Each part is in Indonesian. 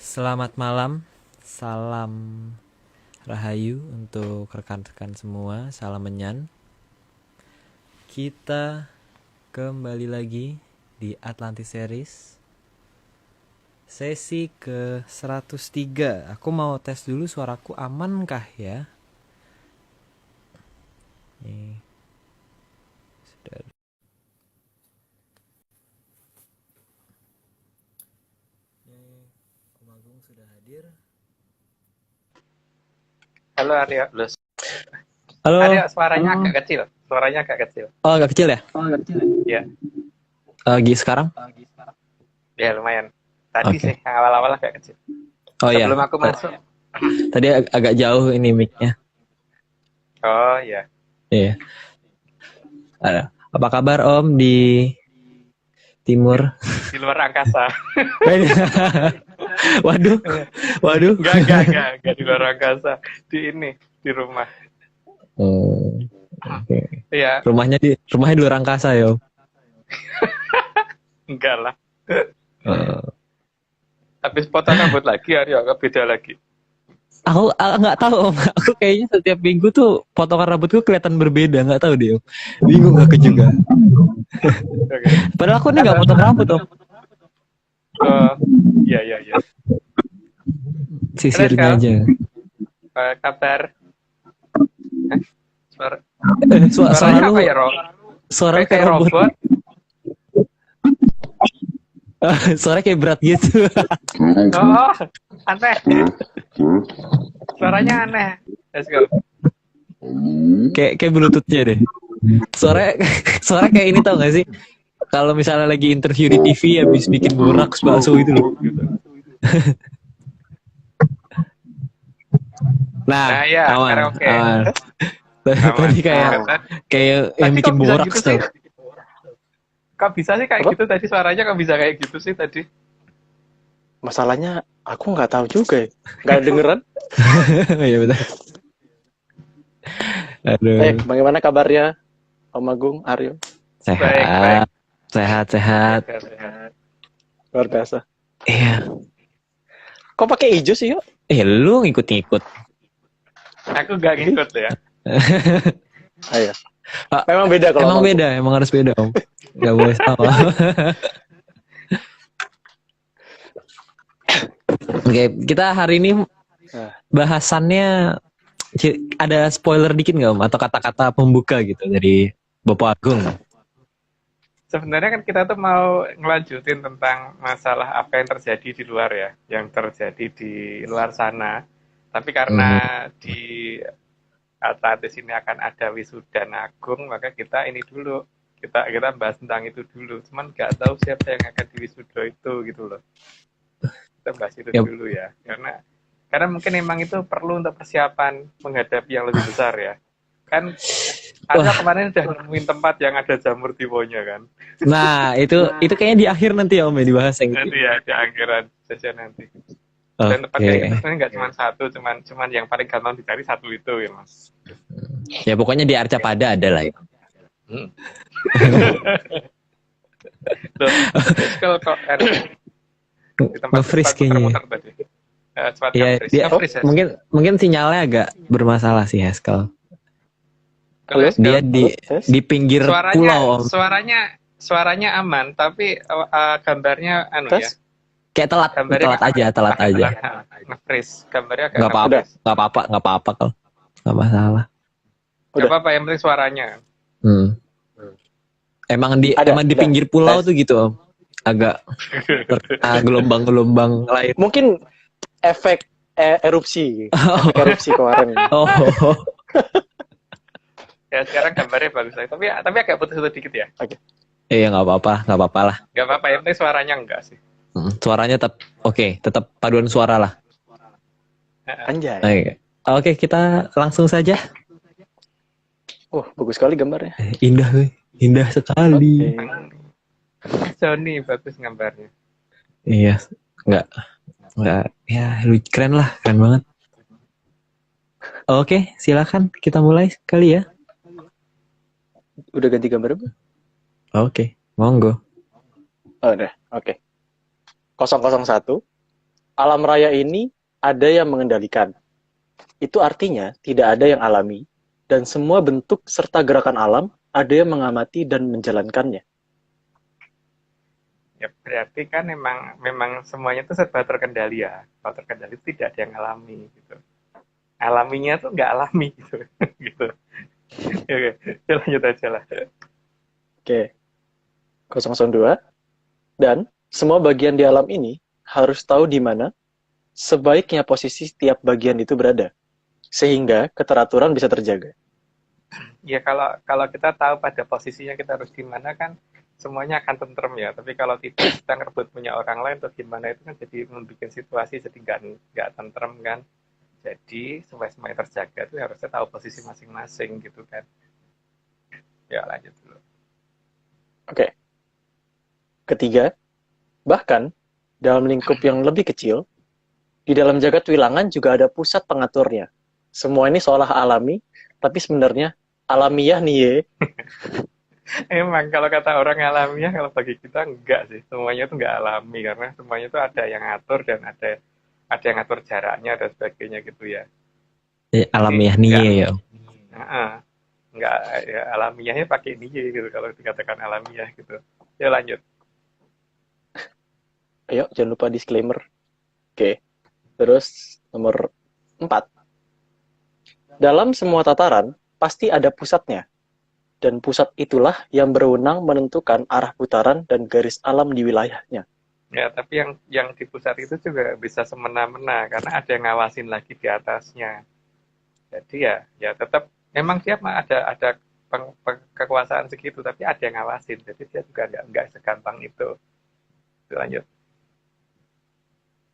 Selamat malam, salam rahayu untuk rekan-rekan semua, salam menyan. Kita kembali lagi di Atlantis Series, sesi ke 103. Aku mau tes dulu suaraku aman kah ya? Nih, sudah. Om Agung sudah hadir. Halo Aryo, Halo. Aryo suaranya agak kecil, suaranya agak kecil. Oh, agak kecil ya? Ya, Sekarang? ya lumayan. Tadi Oke. sih awal-awal agak kecil. Oh iya, Sebelum aku masuk. tadi agak jauh ini mic-nya. Oh ya, Iya. Apa kabar Om di timur? di luar angkasa. Waduh, waduh. Enggak di luar angkasa. Di ini, di rumah. Oke. Iya, Rumahnya di luar angkasa ya Om. enggak lah. Eh, Habis potong rambut lagi Aryo, agak beda lagi. aku nggak tahu Om. Aku kayaknya setiap minggu tuh potongan rambutku kelihatan berbeda, nggak tahu deh Om. Bingung aku juga. Oke. Padahal aku nih nggak potong rambut Om. Oh, iya. Sisirnya Terus, aja. kabar? Hah? Suara Suaranya lu, apa ya, Ro? suara lu Kayak kayak robot. robot. Suara kayak berat gitu. Oh, aneh. Suaranya aneh. Let's go. Kayak bluetoothnya deh. Suara kayak ini tau gak sih? Kalau misalnya lagi interview di TV habis bikin boraks bakso itu loh. Nah, ya, aman, karaoke. aman. Tadi kayak yang bikin kok bisa boraks gitu sih? tuh. Kok bisa sih kayak gitu tadi suaranya kok bisa kayak gitu sih tadi? Masalahnya aku nggak tahu juga ya. Nggak dengeran. Iya betul. Aduh. Bagaimana kabarnya Om Agung, Aryo? Sehat. Baik. Sehat. Luar biasa. Iya. Kok pakai hijau sih, yuk? Lu ngikut-ngikut. Aku gak ngikut ya. Iya. Memang beda kalau Emang Om Agung. beda, emang harus beda Om. Gak boleh sama. Oke, kita hari ini bahasannya ada spoiler dikit nggak Om? Atau kata-kata pembuka gitu dari Bapak Agung? Sebenarnya kan kita tuh mau ngelanjutin tentang masalah apa yang terjadi di luar ya, yang terjadi di luar sana. Tapi karena di Atlantis ini akan ada wisuda Agung, maka kita ini dulu kita bahas tentang itu dulu. Cuman nggak tahu siapa yang akan di wisuda itu gitu loh. Kita bahas itu dulu ya, karena mungkin memang itu perlu untuk persiapan menghadapi yang lebih besar ya. Kan ada kemarin udah nemuin tempat yang ada jamur tiwonya kan. Nah, itu kayaknya di akhir nanti ya Om ya dibahas yang itu. Nanti ya di akhiran sesi nanti. Dan tempat kayak gitu sebenarnya nggak cuma satu, cuman yang paling gampang dicari satu itu ya Mas. Ya pokoknya di Arcapada ada lah ya. Loh, kalau kok di tempat Nge-freeze kayaknya. tadi. Iya, mungkin sinyalnya agak bermasalah sih Haskell. Dia di pinggir pulau Om. Suaranya aman, tapi gambarnya ya. Kayak telat aja. Nge-freeze, gambarnya agak nggak apa-apa kalau nggak masalah. Nggak apa-apa, yang penting suaranya. Emang di pinggir pulau tuh gitu Om. Agak gelombang-gelombang lain. Mungkin efek erupsi. Efek erupsi kemarin. Oh. Ya sekarang gambarnya bagus lagi, tapi agak putus-putus dikit ya. Oke. Iya nggak apa-apa lah. Nggak apa-apa, yang penting suaranya enggak sih. Suaranya tetap paduan suara lah. Anjay. Oke, kita langsung saja. Bagus sekali gambarnya. Indah sekali. Sony bagus gambarnya. Iya, nggak ya keren banget. Oke, silakan kita mulai kali ya. Udah ganti gambar apa? Oke, monggo. Oh, udah. Oke. 001 alam raya ini ada yang mengendalikan. Itu artinya tidak ada yang alami, dan semua bentuk serta gerakan alam ada yang mengamati dan menjalankannya. Ya berarti kan memang semuanya itu serba terkendali ya. Kalau terkendali tidak ada yang alami gitu. Alaminya tuh nggak alami gitu. Gitu. Oke, ya lanjut aja lah. Oke, 002. Dan semua bagian di alam ini harus tahu di mana sebaiknya posisi setiap bagian itu berada, sehingga keteraturan bisa terjaga. Ya kalau kita tahu pada posisinya kita harus di mana kan semuanya akan tentrem ya. Tapi kalau tidak kita ngerebut punya orang lain atau gimana itu kan jadi membuat situasi jadi nggak tentrem kan. Jadi supaya semuanya terjaga itu harusnya tahu posisi masing-masing gitu kan. Ya lanjut dulu. Oke. Ketiga, bahkan dalam lingkup yang lebih kecil, di dalam jagat wilangan juga ada pusat pengaturnya. Semua ini seolah alami, tapi sebenarnya alamiah nih ye. Emang kalau kata orang alamiah, kalau bagi kita enggak sih. Semuanya itu enggak alami karena semuanya itu ada yang ngatur dan ada yang ngatur jaraknya dan sebagainya gitu ya. Jadi Alamiah nih enggak, ya. enggak ya, alamiahnya pakai niye gitu kalau dikatakan alamiah gitu. Ya lanjut. Ayo, jangan lupa disclaimer. Oke. Terus nomor 4. Dalam semua tataran, pasti ada pusatnya. Dan pusat itulah yang berwenang menentukan arah putaran dan garis alam di wilayahnya. Ya, tapi yang di pusat itu juga bisa semena-mena karena ada yang ngawasin lagi di atasnya. Jadi ya tetap memang dia ada kekuasaan segitu tapi ada yang ngawasin. Jadi dia juga nggak segampang itu. Lanjut.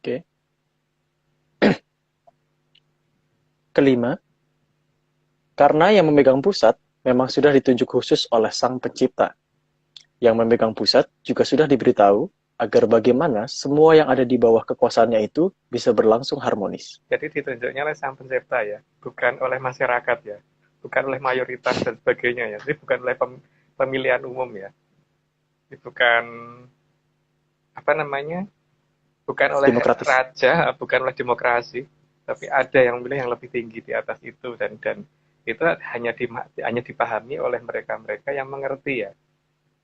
Oke. Kelima, karena yang memegang pusat memang sudah ditunjuk khusus oleh Sang Pencipta. Yang memegang pusat juga sudah diberitahu agar bagaimana semua yang ada di bawah kekuasaannya itu bisa berlangsung harmonis. Jadi ditunjuknya oleh Sang Pencipta ya, bukan oleh masyarakat ya, bukan oleh mayoritas dan sebagainya ya. Jadi bukan oleh pemilihan umum ya. Jadi bukan apa namanya? Bukan oleh Demokratis. raja, bukan oleh demokrasi, tapi ada yang memilih yang lebih tinggi di atas itu dan itu hanya dipahami oleh mereka-mereka yang mengerti ya.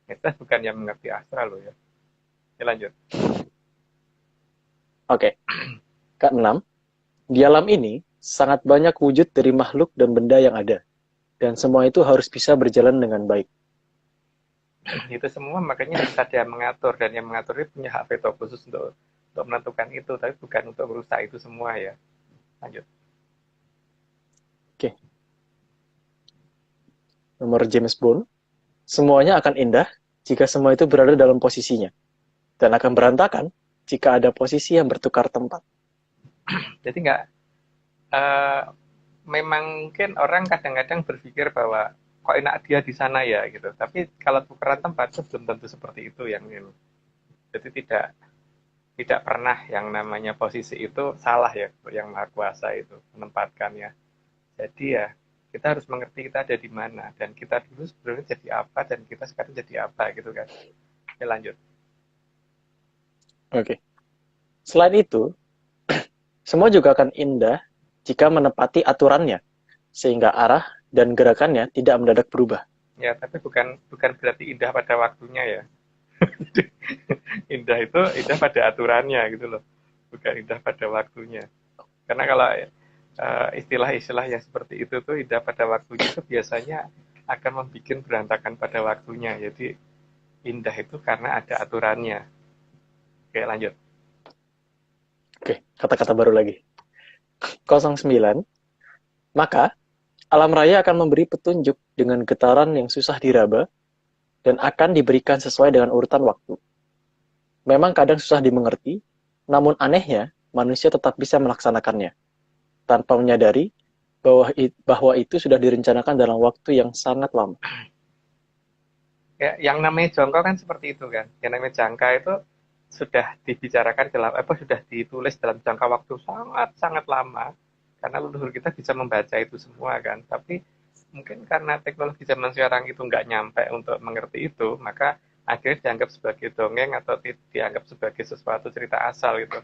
Itu bukan yang mengerti asal loh ya. Ya lanjut. Oke. Keenam, di alam ini sangat banyak wujud dari makhluk dan benda yang ada. Dan semua itu harus bisa berjalan dengan baik. Itu semua makanya harus ada yang mengatur dan yang mengatur itu punya hak veto khusus untuk menentukan itu, tapi bukan untuk merusak itu semua ya. Lanjut. Oke. Nomor James Bond, semuanya akan indah jika semua itu berada dalam posisinya. Dan akan berantakan jika ada posisi yang bertukar tempat. Jadi nggak, memang mungkin orang kadang-kadang berpikir bahwa kok enak dia di sana ya gitu. Tapi kalau tukeran tempat itu belum tentu seperti itu yang ini. Jadi tidak pernah yang namanya posisi itu salah ya yang maha kuasa itu menempatkannya. Jadi ya kita harus mengerti kita ada di mana dan kita dulu sebenarnya jadi apa dan kita sekarang jadi apa gitu kan. Oke lanjut. Oke. Selain itu, semua juga akan indah jika menepati aturannya, sehingga arah dan gerakannya tidak mendadak berubah. Ya tapi bukan berarti indah pada waktunya ya. Indah itu indah pada aturannya gitu loh, bukan indah pada waktunya. Karena kalau istilah-istilah yang seperti itu tuh indah pada waktunya itu biasanya akan membuat berantakan pada waktunya. Jadi indah itu karena ada aturannya. Oke lanjut. Oke, kata-kata baru lagi. 09. Maka, alam raya akan memberi petunjuk dengan getaran yang susah diraba dan akan diberikan sesuai dengan urutan waktu. Memang kadang susah dimengerti, namun anehnya manusia tetap bisa melaksanakannya, tanpa menyadari bahwa itu sudah direncanakan dalam waktu yang sangat lama. Ya, yang namanya jongkok kan seperti itu kan. Yang namanya jangka itu sudah dibicarakan dalam sudah ditulis dalam jangka waktu sangat lama karena leluhur kita bisa membaca itu semua kan. Tapi mungkin karena teknologi zaman sekarang itu nggak nyampe untuk mengerti itu, maka akhirnya dianggap sebagai dongeng atau dianggap sebagai sesuatu cerita asal gitu.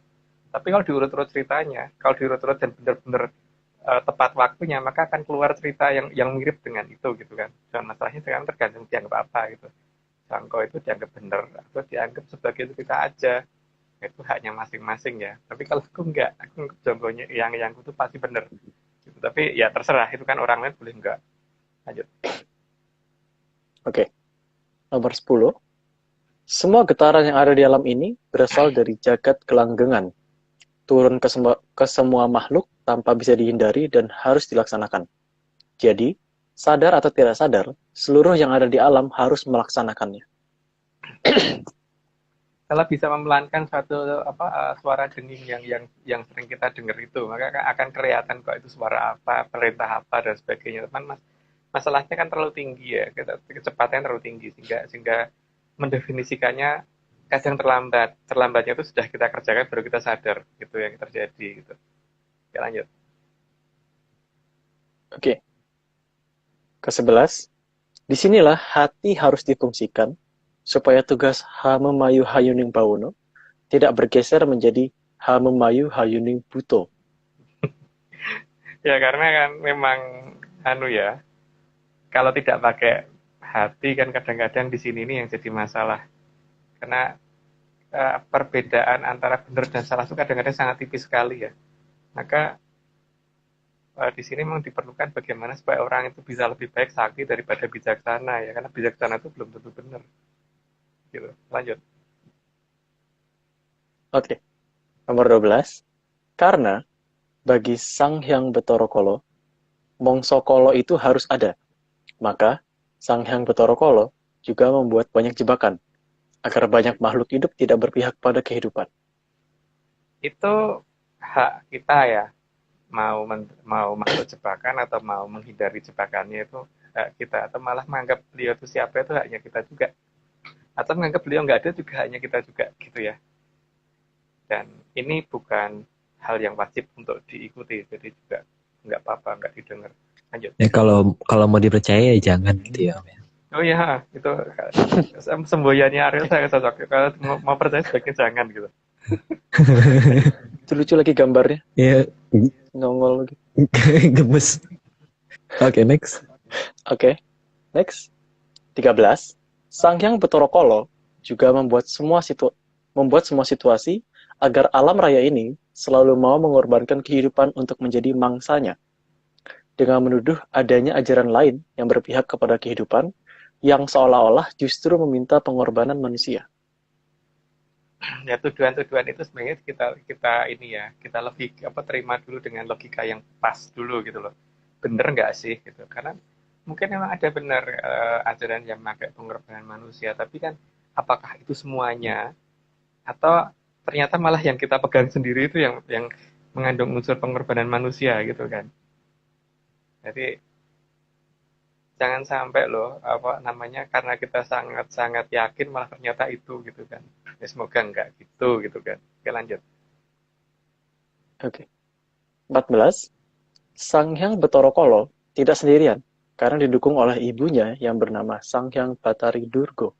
Tapi kalau diurut-urut ceritanya, kalau diurut-urut dan benar-benar tepat waktunya, maka akan keluar cerita yang mirip dengan itu gitu kan. Dan masalahnya sekarang tergantung dianggap apa gitu. Jangkau itu dianggap benar atau dianggap sebagai cerita aja. Itu haknya masing-masing ya. Tapi kalau aku enggak, aku anggap jangkaunya yang itu pasti benar. Gitu. Tapi ya terserah, itu kan orang lain boleh enggak. Lanjut. Oke. Nomor 10. Semua getaran yang ada di alam ini berasal dari jagat kelanggengan, turun ke semua makhluk tanpa bisa dihindari dan harus dilaksanakan. Jadi, sadar atau tidak sadar, seluruh yang ada di alam harus melaksanakannya. Kalau bisa memelankan suatu suara denging yang sering kita dengar itu, maka akan kelihatan kok itu suara apa, perintah apa dan sebagainya. Teman, masalahnya kan terlalu tinggi ya, kecepatannya terlalu tinggi sehingga mendefinisikannya kadang terlambat. Terlambatnya itu sudah kita kerjakan baru kita sadar gitu yang terjadi gitu. Ya lanjut. Oke. Ke-11. Disinilah hati harus difungsikan supaya tugas Hamemayu Hayuning Bawono tidak bergeser menjadi Hamemayu Hayuning Buto. Ya karena kan memang ya, kalau tidak pakai hati kan kadang-kadang di sini nih yang jadi masalah. Karena perbedaan antara benar dan salah itu kadang-kadang sangat tipis sekali ya. Maka di sini memang diperlukan bagaimana supaya orang itu bisa lebih baik sakti daripada bijaksana ya, karena bijaksana itu belum tentu benar. Gitu. Lanjut. Oke. Nomor 12. Karena bagi Sang Hyang Betara Kala, Mongso Kala itu harus ada. Maka Sang Hyang Betara Kala juga membuat banyak jebakan agar banyak makhluk hidup tidak berpihak pada kehidupan. Itu hak kita ya, mau masuk jebakan atau mau menghindari jebakannya itu hak kita, atau malah menganggap beliau itu siapa itu haknya kita juga, atau menganggap beliau nggak ada juga haknya kita juga gitu ya. Dan ini bukan hal yang wajib untuk diikuti, jadi juga nggak apa-apa nggak didengar. Lanjut. Ya kalau mau dipercaya ya jangan gitu ya. Oh iya, itu semboyannya Ariel saya cocok. Kalau mau percaya sebaiknya jangan gitu. Itu lucu lagi gambarnya. Ya, Nongol lagi. gemes. Oke, next. Oke. Next. 13. Sang Hyang Betara Kala juga membuat semua situasi agar alam raya ini selalu mau mengorbankan kehidupan untuk menjadi mangsanya. Dengan menuduh adanya ajaran lain yang berpihak kepada kehidupan yang seolah-olah justru meminta pengorbanan manusia. Ya tuduhan-tuduhan itu sebenarnya kita ini ya, kita lebih terima dulu dengan logika yang pas dulu gitu loh. Bener nggak sih gitu? Karena mungkin memang ada benar ajaran yang memakai pengorbanan manusia, tapi kan apakah itu semuanya atau ternyata malah yang kita pegang sendiri itu yang mengandung unsur pengorbanan manusia gitu kan. Jadi jangan sampai loh karena kita sangat yakin malah ternyata itu gitu kan. Ya semoga enggak gitu kan. Oke lanjut. Oke. 14. Sang Hyang Betara Kala tidak sendirian karena didukung oleh ibunya yang bernama Sang Hyang Batari Durga.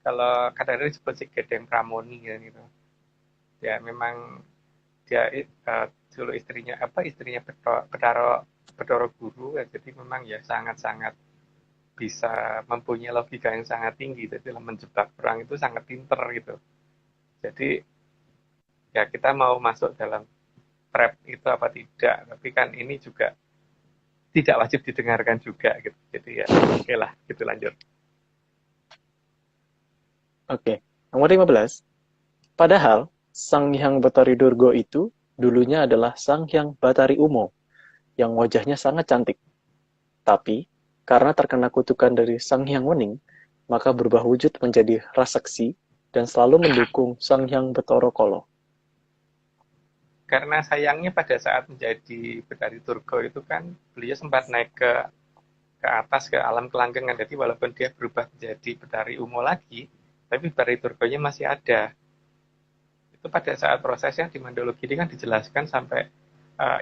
Kalau kadang-kadang disebut si Gedeng Pramoni gitu. Ya memang dia dulu istrinya Bedoro Guru ya, jadi memang ya sangat-sangat bisa mempunyai logika yang sangat tinggi. Jadi dalam menjebak orang itu sangat pinter gitu. Jadi ya kita mau masuk dalam trap itu apa tidak, tapi kan ini juga tidak wajib didengarkan juga gitu. Jadi ya oke lah gitu lanjut. Oke. Nomor 15. Padahal Sang Hyang Batari Durga itu dulunya adalah Sang Hyang Batari Umo yang wajahnya sangat cantik. Tapi karena terkena kutukan dari Sang Hyang Wening, maka berubah wujud menjadi rasaksi dan selalu mendukung Sang Hyang Betara Kala. Karena sayangnya pada saat menjadi Betari Durga itu kan beliau sempat naik ke atas ke alam kelanggengan. Jadi walaupun dia berubah menjadi Betari Umo lagi, tapi Betari Durganya masih ada. Itu pada saat prosesnya di Mandologi ini kan dijelaskan sampai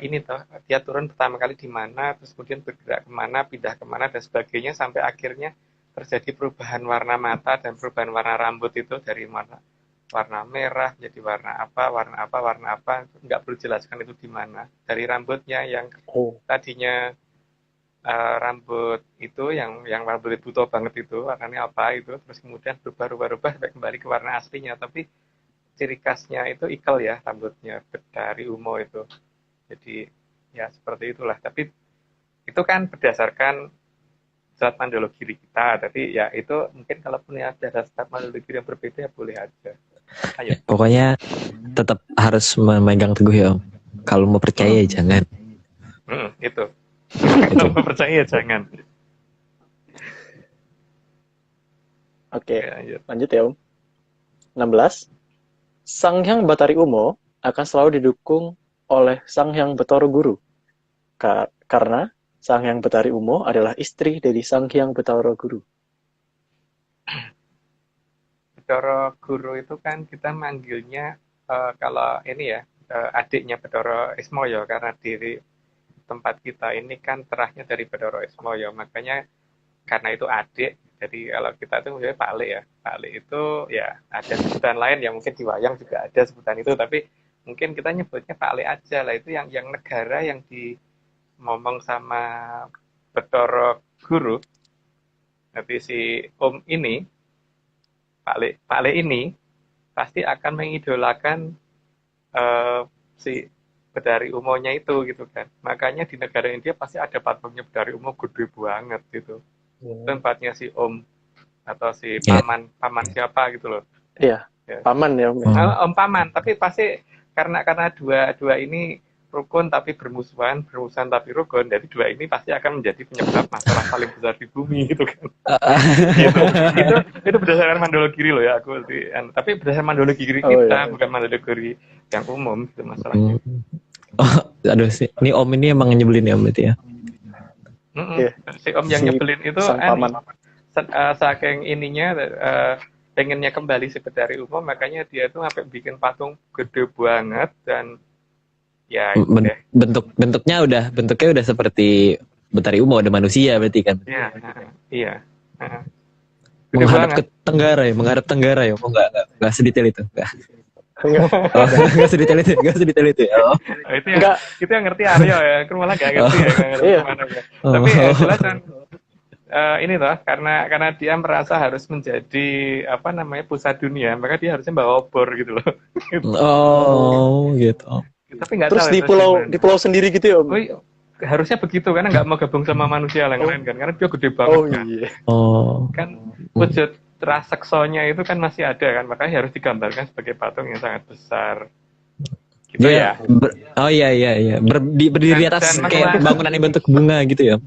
ini toh dia turun pertama kali di mana, terus kemudian bergerak kemana, pindah kemana dan sebagainya sampai akhirnya terjadi perubahan warna mata dan perubahan warna rambut itu dari warna warna merah, jadi warna apa, nggak perlu jelaskan itu di mana. Dari rambutnya yang tadinya rambut itu yang rambut butuh banget itu warnanya apa itu, terus kemudian berubah sampai kembali ke warna aslinya. Tapi ciri khasnya itu ikel ya rambutnya dari Umo itu. Jadi ya seperti itulah. Tapi itu kan berdasarkan Selat Mandologiri kita. Tapi ya itu mungkin kalau punya ada Selat Mandologiri yang berbeda ya boleh aja. Ayo. Pokoknya tetap harus memegang teguh ya Om. Kalau mau percaya jangan. Itu. Kalau mau percaya jangan. Oke, lanjut ya Om. 16. Sang Hyang Batari Umo akan selalu didukung oleh Sang Hyang Betara Guru. Karena Sang Hyang Batari Umo adalah istri dari Sang Hyang Betara Guru. Betara Guru itu kan kita manggilnya kalau ini ya adiknya Betara Ismoyo, karena di tempat kita ini kan terahnya dari Betara Ismoyo, makanya karena itu adik. Jadi kalau kita itu misalnya Pak Le ya, Pak Le itu ya ada sebutan lain yang mungkin di wayang juga ada sebutan itu, tapi mungkin kita nyebutnya Pak Le aja lah. Itu yang negara yang di ngomong sama Betara Guru. Nanti si Om ini, Pak Le ini pasti akan mengidolakan si Bedari Umonya itu gitu kan. Makanya di negara India pasti ada patungnya Bedari Umo gede banget gitu. Tempatnya si Om atau si paman siapa gitu loh. Iya, paman ya Om. Om paman, tapi pasti karena dua ini rukun tapi bermusuhan tapi rukun, jadi dua ini pasti akan menjadi penyebab masalah paling besar di bumi gitu kan. Gitu. Itu berdasarkan Mandologiri loh ya aku. Tapi berdasarkan Mandologiri kita, bukan Mandologiri yang umum itu masalahnya. Aduh sih, ini Om ini emang nyebelin ya Om itu ya. Si Om yang nyebelin itu saking ininya pengennya kembali seperti Umo, makanya dia tuh sampai bikin patung gede banget dan ya bentuknya udah seperti Betari Umo, ada manusia berarti kan. Iya. Menghadap ke Tenggara ya. Oh enggak sedetail itu. Enggak sedetail itu. Oh. Itu yang ngerti Aryo ya. Aku malah enggak ngerti ya. Tapi jelas kan ini toh karena dia merasa harus menjadi pusat dunia, maka dia harusnya bawa obor gitu loh. Gitu. Tapi nggak terus tahu di pulau sendiri gitu ya Om. Harusnya begitu karena nggak mau gabung sama manusia yang lain kan, karena dia gede banget kan. Iya. Kan wujud raseksonya itu kan masih ada kan, makanya harus digambarkan sebagai patung yang sangat besar. Gitu ya. Iya. Berdiri atas kayak bangunan yang bentuk bunga gitu ya.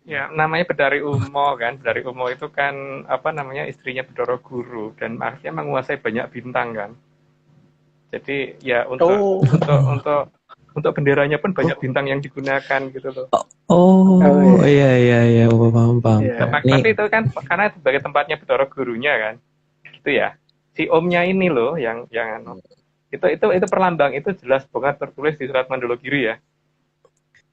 Ya, namanya Bedari Umo kan. Bedari Umo itu kan istrinya Bedara Guru dan artinya menguasai banyak bintang kan. Jadi ya untuk benderanya pun banyak bintang yang digunakan gitu loh. Iya, paham. Tapi itu kan karena sebagai tempatnya Bedara Gurunya kan. Gitu ya. Si Omnya ini loh yang itu perlambang, itu jelas banget tertulis di Surat Mandologiri ya.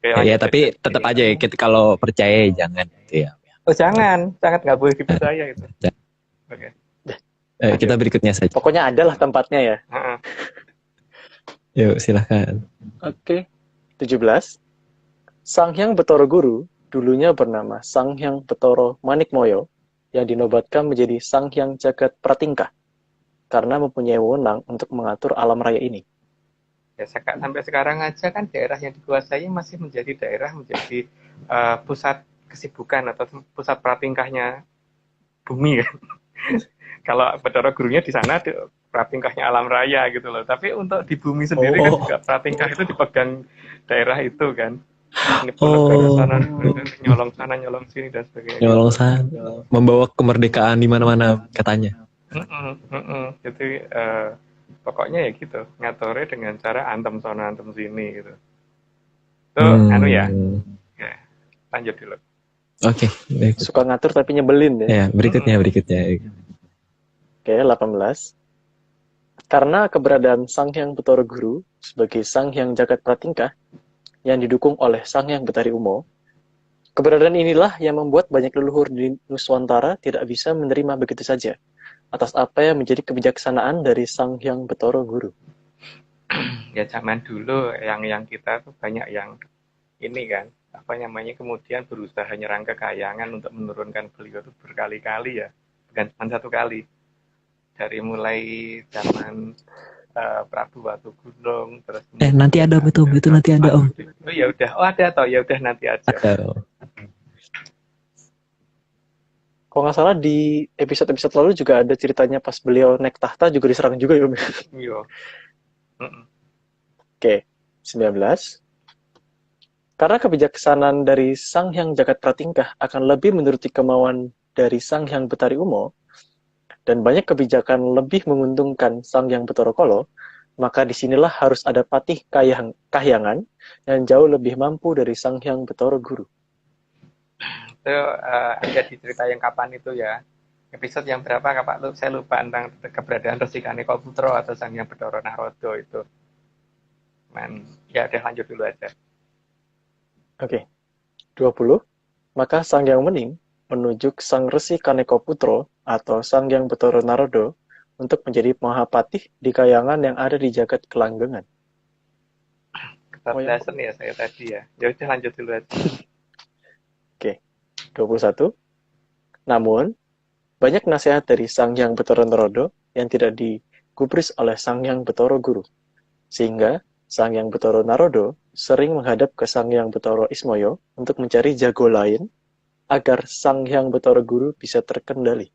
Ya, tapi tetap aja ya, kalau percaya jangan gitu ya. Jangan, sangat nggak boleh dipercaya itu. Oke. Kita berikutnya saja. Pokoknya adalah tempatnya ya. Yuk, silahkan. Oke. 17. Sang Hyang Betara Guru dulunya bernama Sang Hyang Betara Manikmoyo yang dinobatkan menjadi Sang Hyang Jagat Pratingkah karena mempunyai wewenang untuk mengatur alam raya ini. Ya, sampai sekarang aja kan daerah yang dikuasai masih menjadi pusat kesibukan atau pusat pratingkahnya bumi kan. Kalau Betara Gurunya di sana pratingkahnya alam raya gitu loh. Tapi untuk di bumi sendiri kan juga pratingkah itu dipegang daerah itu kan. Ini sana, nyolong sana, nyolong sini dan sebagainya. Nyolong sana, membawa kemerdekaan di mana-mana katanya. Jadi pokoknya ya gitu, ngaturnya dengan cara antem sana antem sini gitu. Ya. Oke, lanjut dulu. Oke. Suka ngatur tapi nyebelin ya. Ya, berikutnya. Oke, 18. Karena keberadaan Sang Hyang Betara Guru sebagai Sang Hyang Jagat Pratingkah yang didukung oleh Sang Hyang Betari Umo, keberadaan inilah yang membuat banyak leluhur di Nuswantara tidak bisa menerima begitu saja. atas apa yang menjadi kebijaksanaan dari Sang Hyang Bathara Guru. Ya zaman dulu yang kita tuh banyak yang ini kan, apa namanya, kemudian berusaha nyerang ke Kahyangan untuk menurunkan beliau itu berkali-kali ya, bukan cuma satu kali. Dari mulai zaman Prabu Watugunung, terus Nanti ada betul nanti ada Om. Oh ya udah, ada toh, ya udah nanti aja. Ada. Kalau nggak salah di episode-episode lalu juga ada ceritanya pas beliau naik tahta juga diserang juga ya Om. Iya. Oke, 19. Karena kebijaksanaan dari Sang Hyang Jagat Pratingkah akan lebih menuruti kemauan dari Sang Hyang Betari Umo, dan banyak kebijakan lebih menguntungkan Sang Hyang Bathara Kala, maka disinilah harus ada Patih Kahyangan yang jauh lebih mampu dari Sang Hyang Bathara Guru. Itu ada di cerita yang kapan itu ya? Episode yang berapa Kak? Saya lupa tentang keberadaan Resi Kaneka Putra atau Sang Hyang Bathara Narodo itu. Ya udah lanjut dulu aja. Oke. 20. Maka Sang Hyang Wening menunjuk Sang Resi Kaneka Putra atau Sang Hyang Bathara Narodo untuk menjadi Mahapatih di Kahyangan yang ada di jagat Kelanggengan. Kebablasan ya saya tadi ya. Ya udah lanjut dulu aja. Oke. 21. Namun, banyak nasihat dari Sang Hyang Bathara Narodo yang tidak digubris oleh Sang Hyang Bathara Guru. Sehingga Sang Hyang Bathara Narodo sering menghadap ke Sang Hyang Bathara Ismaya untuk mencari jago lain agar Sang Hyang Bathara Guru bisa terkendali.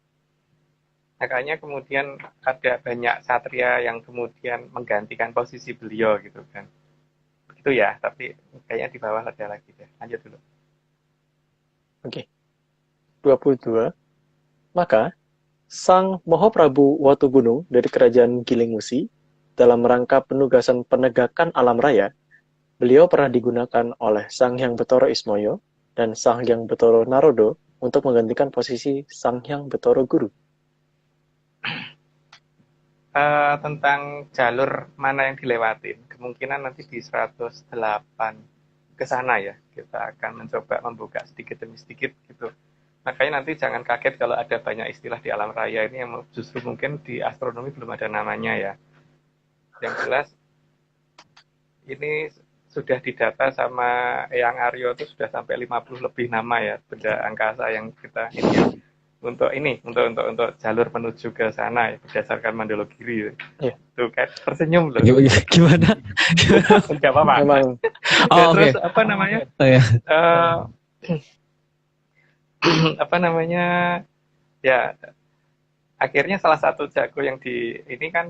Makanya kemudian ada banyak satria yang kemudian menggantikan posisi beliau gitu kan. Begitu ya, tapi kayaknya di bawah ada lagi deh. Lanjut dulu. Oke. 22. Maka, Sang Mahaprabu Watugunung dari Kerajaan Giling Musi, dalam rangka penugasan penegakan alam raya, beliau pernah digunakan oleh Sang Hyang Bathara Ismaya dan Sang Hyang Bathara Narodo untuk menggantikan posisi Sang Hyang Bathara Guru. Tentang jalur mana yang dilewatin, kemungkinan nanti di 108 ke sana ya, kita akan mencoba membuka sedikit demi sedikit gitu. Makanya nanti jangan kaget kalau ada banyak istilah di alam raya ini yang justru mungkin di astronomi belum ada namanya ya. Yang jelas ini sudah didata sama Eyang Aryo itu sudah sampai 50 lebih nama ya benda angkasa yang kita ini untuk jalur menuju ke sana ya, berdasarkan Mandala Giri. Yeah. Tuh kan tersenyum loh. Gimana? Enggak apa-apa. Memang. Terus apa namanya? Oh, ya. Apa namanya? Ya akhirnya salah satu jago yang di ini kan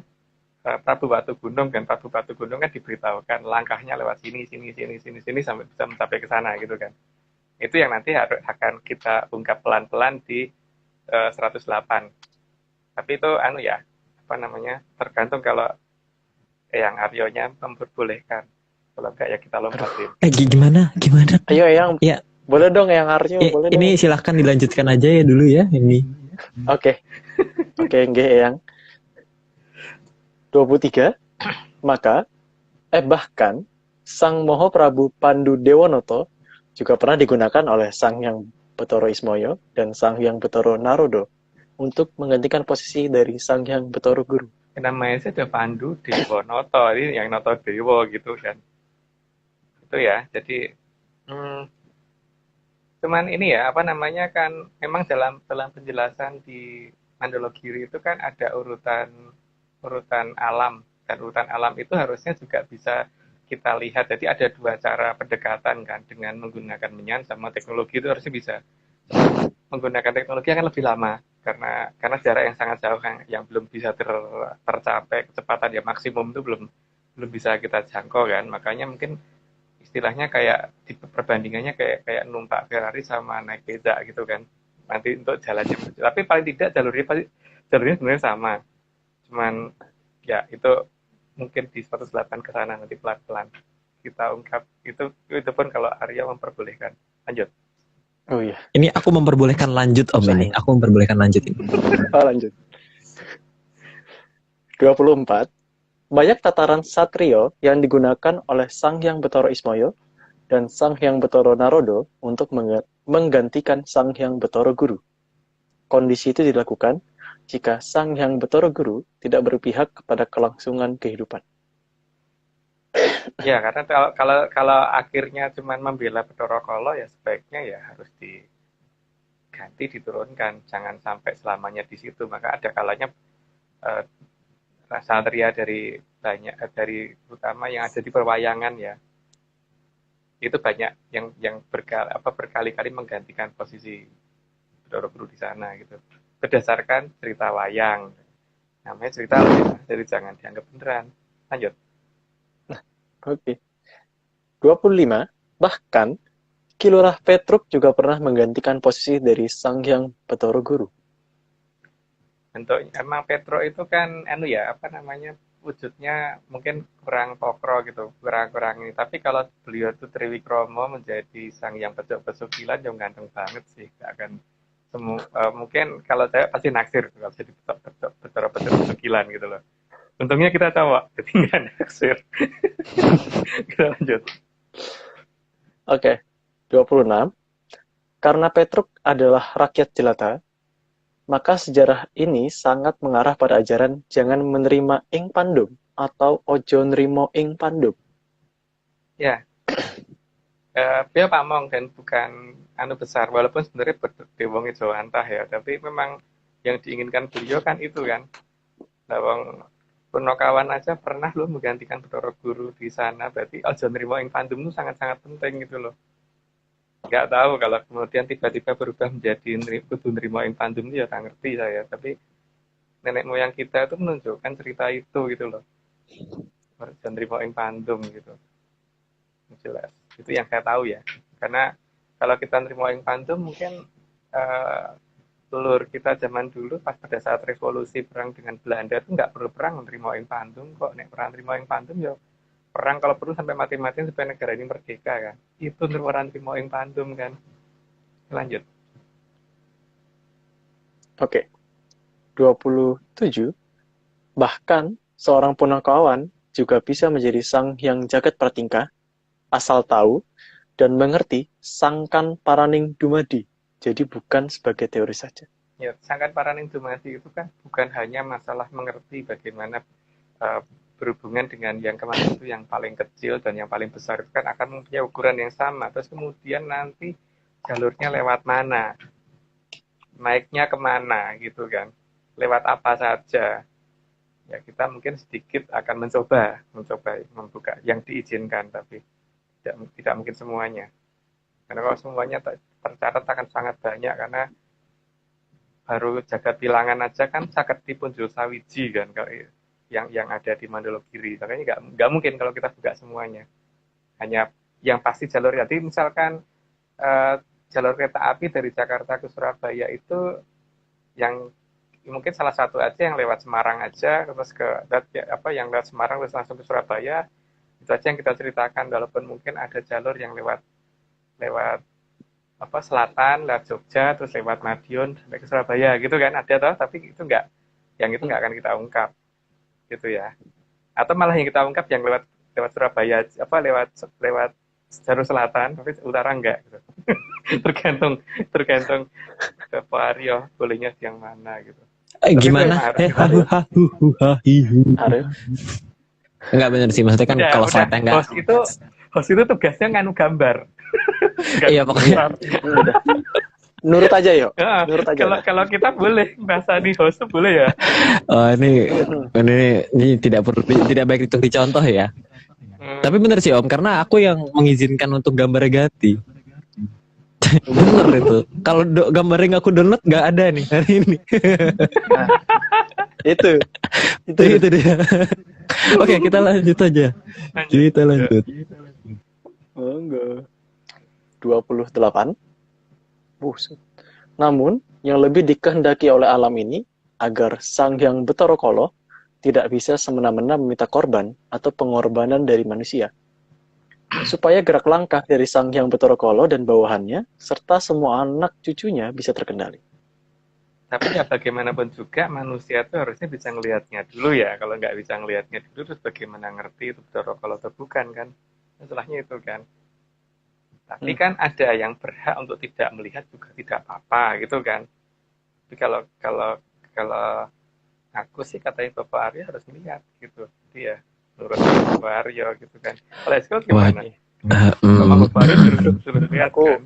Prabu Watugunung kan. Prabu Watugunung kan diberitahukan langkahnya lewat sini sampai bisa mencapai ke sana gitu kan. Itu yang nanti akan kita ungkap pelan-pelan di 108. Tapi itu tergantung kalau Eyang Aryonya memperbolehkan. Kalau enggak ya kita lompatin. Gimana? Ayo Eyang. Ya. Boleh dong Eyang Aryo, boleh ini dong. silahkan dilanjutkan aja ya dulu ya ini. Oke, nggih Eyang. 23. Maka bahkan Sang Mahaprabu Pandu Dewanoto juga pernah digunakan oleh Sang Hyang Bathara Ismaya dan Sang Hyang Bathara Narodo untuk menggantikan posisi dari Sang Hyang Bathara Guru. Namanya sih ada Pandu Dewanoto, ini yang Noto Dewa gitu kan. Itu ya, jadi cuman ini ya, kan memang dalam penjelasan di Mandala Giri itu kan ada urutan alam, dan urutan alam itu harusnya juga bisa kita lihat. Jadi ada dua cara pendekatan kan, dengan menggunakan menyan sama teknologi itu harusnya bisa. Menggunakan teknologi akan lebih lama karena jarak yang sangat jauh yang belum bisa tercapai, kecepatan yang maksimum itu belum bisa kita jangkau kan. Makanya mungkin istilahnya kayak di perbandingannya kayak numpak Ferrari sama naik beca gitu kan. Nanti untuk jalannya, tapi paling tidak jalurnya sebenarnya sama. Cuman ya itu mungkin di 108 ke sana nanti pelan-pelan kita ungkap itu pun kalau Arya memperbolehkan. Lanjut. Oh iya. Ini aku memperbolehkan lanjut Om ini. Aku memperbolehkan lanjut ini. Lanjut. 24. Banyak tataran satrio yang digunakan oleh Sang Hyang Bathara Ismaya dan Sang Hyang Bathara Narodo untuk menggantikan Sang Hyang Bathara Guru. Kondisi itu dilakukan jika Sang Hyang Bathara Guru tidak berpihak kepada kelangsungan kehidupan? Ya, karena kalau akhirnya cuma membela Bathara Kala ya sebaiknya ya harus diganti, diturunkan, jangan sampai selamanya di situ. Maka ada kalanya eh, satria dari dari terutama yang ada di perwayangan ya, itu banyak yang berkali-kali menggantikan posisi Bathara Guru di sana gitu, berdasarkan cerita wayang. Namanya cerita ya, jadi jangan dianggap beneran. Lanjut. Oke. 25. Bahkan, Ki Lurah Petruk juga pernah menggantikan posisi dari Sang Hyang Bathara Guru. Bentuk emang Petro itu kan ya apa namanya, wujudnya mungkin kurang pokro gitu, kurang ini. Tapi kalau beliau itu Triwikromo menjadi sang yang pesugilan yang ganteng banget sih. Gak akan mungkin kalau saya pasti naksir kalau jadi pesugilan gitu loh. Untungnya kita cowok, jadi nggak naksir. Kita lanjut. Oke. 26. Karena Petruk adalah rakyat jelata, maka sejarah ini sangat mengarah pada ajaran jangan menerima ing pandum atau ojo nrimo ing pandum. Ya, dia pamong dan bukan besar, walaupun sebenarnya dewongi Jawantah ya, tapi memang yang diinginkan beliau kan itu kan. Lawang Punakawan aja pernah lo menggantikan Bathara Guru di sana, berarti ojo nrimo ing pandum itu sangat-sangat penting gitu loh. Nggak tahu kalau kemudian tiba-tiba berubah menjadi kudu nrimo ing pandum ya tak ngerti saya, tapi nenek moyang kita itu menunjukkan cerita itu gitu loh, ojo nrimo ing pandum gitu, jelas itu yang saya tahu ya. Karena kalau kita nrimo ing pandum mungkin telur kita zaman dulu pas pada saat revolusi perang dengan Belanda itu nggak perlu perang nrimo ing pandum kok. Nek perang nrimo ing pandum ya perang kalau perlu sampai mati-matian supaya negara ini merdeka kan, itu orang nrimo ing pandum kan. Lanjut. Oke. 27. Bahkan, seorang Punakawan juga bisa menjadi Sang Hyang Jagat Pratingkah, asal tahu dan mengerti sangkan paraning dumadi. Jadi bukan sebagai teori saja. Ya, sangkan paraning dumadi itu kan bukan hanya masalah mengerti bagaimana berhubungan dengan yang kemarin itu yang paling kecil dan yang paling besar itu kan akan mempunyai ukuran yang sama. Terus kemudian nanti jalurnya lewat mana, naiknya kemana gitu kan, lewat apa saja. Ya kita mungkin sedikit akan mencoba membuka yang diizinkan, tapi tidak mungkin semuanya. Karena kalau semuanya tercatat akan sangat banyak, karena baru jagat bilangan aja kan Saketi Punjul Sawiji kan kalau yang ada di Mandologiri. Makanya nggak mungkin kalau kita buka semuanya. Hanya yang pasti jalur. Jadi misalkan jalur kereta api dari Jakarta ke Surabaya itu yang mungkin salah satu aja yang lewat Semarang aja, terus yang lewat Semarang terus langsung ke Surabaya, itu aja yang kita ceritakan. Walaupun mungkin ada jalur yang lewat selatan, lewat Jogja, terus lewat Madiun sampai ke Surabaya gitu kan, ada toh, tapi itu yang itu nggak akan kita ungkap gitu ya. Atau malah yang kita ungkap yang lewat Surabaya, lewat jalur selatan, tapi utara enggak gitu. tergantung ke Vario bolehnya yang mana gitu. Gimana? Enggak bener sih, maksudnya kan kalau slide enggak. Host itu tugasnya nganu gambar. Iya pokoknya. Nurut aja yuk. Nurut aja. Kalau kita boleh bahasa di host boleh ya. Oh ini tidak baik untuk dicontoh ya. Tapi bener sih Om, karena aku yang mengizinkan untuk gambar ganti. Bener itu. Kalau gambar yang aku download nggak ada nih hari ini. Nah, itu dia. Oke, kita lanjut aja. Kita lanjut. Enggak. 28. Buset. Namun, yang lebih dikehendaki oleh alam ini agar Sang Hyang Bathara Kala tidak bisa semena-mena meminta korban atau pengorbanan dari manusia. Supaya gerak langkah dari Sang Hyang Bathara Kala dan bawahannya serta semua anak cucunya bisa terkendali. Tapi ya bagaimanapun juga manusia itu harusnya bisa ngelihatnya dulu ya. Kalau nggak bisa ngelihatnya dulu, terus bagaimana ngerti itu Bathara Kala atau bukan kan? Masalahnya itu kan. Tapi kan ada yang berhak untuk tidak melihat juga tidak apa-apa gitu kan. Tapi kalau Kalau aku sih katanya Bapak Aryo harus melihat gitu. Jadi ya menurut Bapak Aryo gitu kan. Kalau Eskil gimana? Sama Bapak Aryo suruh lihat Aku kan.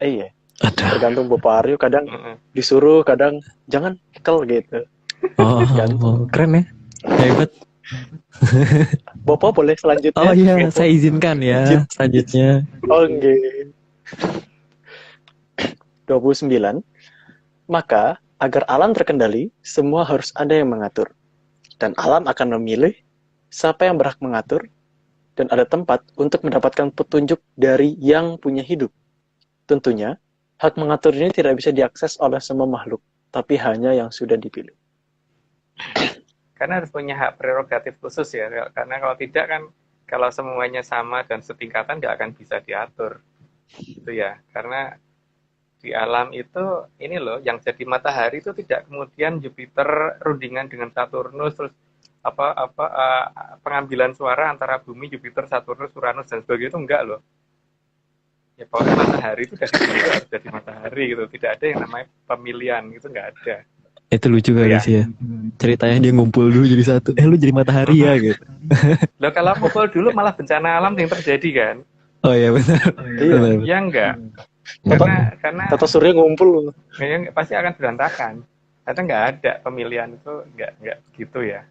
iya, Ada. tergantung Bapak Aryo, kadang Heeh. disuruh, kadang jangan kel gitu. Oh, keren ya. Hebat. Bapak boleh selanjutnya. Oh iya, Info. saya izinkan ya selanjutnya. Oh enggak. 29. Maka agar alam terkendali, semua harus ada yang mengatur. Dan alam akan memilih siapa yang berhak mengatur, dan ada tempat untuk mendapatkan petunjuk dari yang punya hidup. Tentunya, hak mengatur ini tidak bisa diakses oleh semua makhluk, tapi hanya yang sudah dipilih. Karena harus punya hak prerogatif khusus ya. Karena kalau tidak kan, kalau semuanya sama dan setingkatan nggak akan bisa diatur. Gitu ya. Karena di alam itu ini loh yang jadi matahari itu tidak kemudian Jupiter rundingan dengan Saturnus terus pengambilan suara antara bumi, Jupiter, Saturnus, Uranus dan sebagainya itu enggak loh. Ya pokoknya matahari itu dari dulu harus jadi matahari gitu. Tidak ada yang namanya pemilihan itu enggak ada. Itu lucu kali Ya. sih ya. Ceritanya dia ngumpul dulu jadi satu. Lu jadi matahari ya gitu. Loh kalau ngumpul dulu malah bencana alam yang terjadi kan? Oh iya benar. Iya. Benar. Ya enggak. Karena Tata Surya ngumpul. ya, pasti akan berantakan. Karena nggak ada pemilihan itu nggak gitu ya.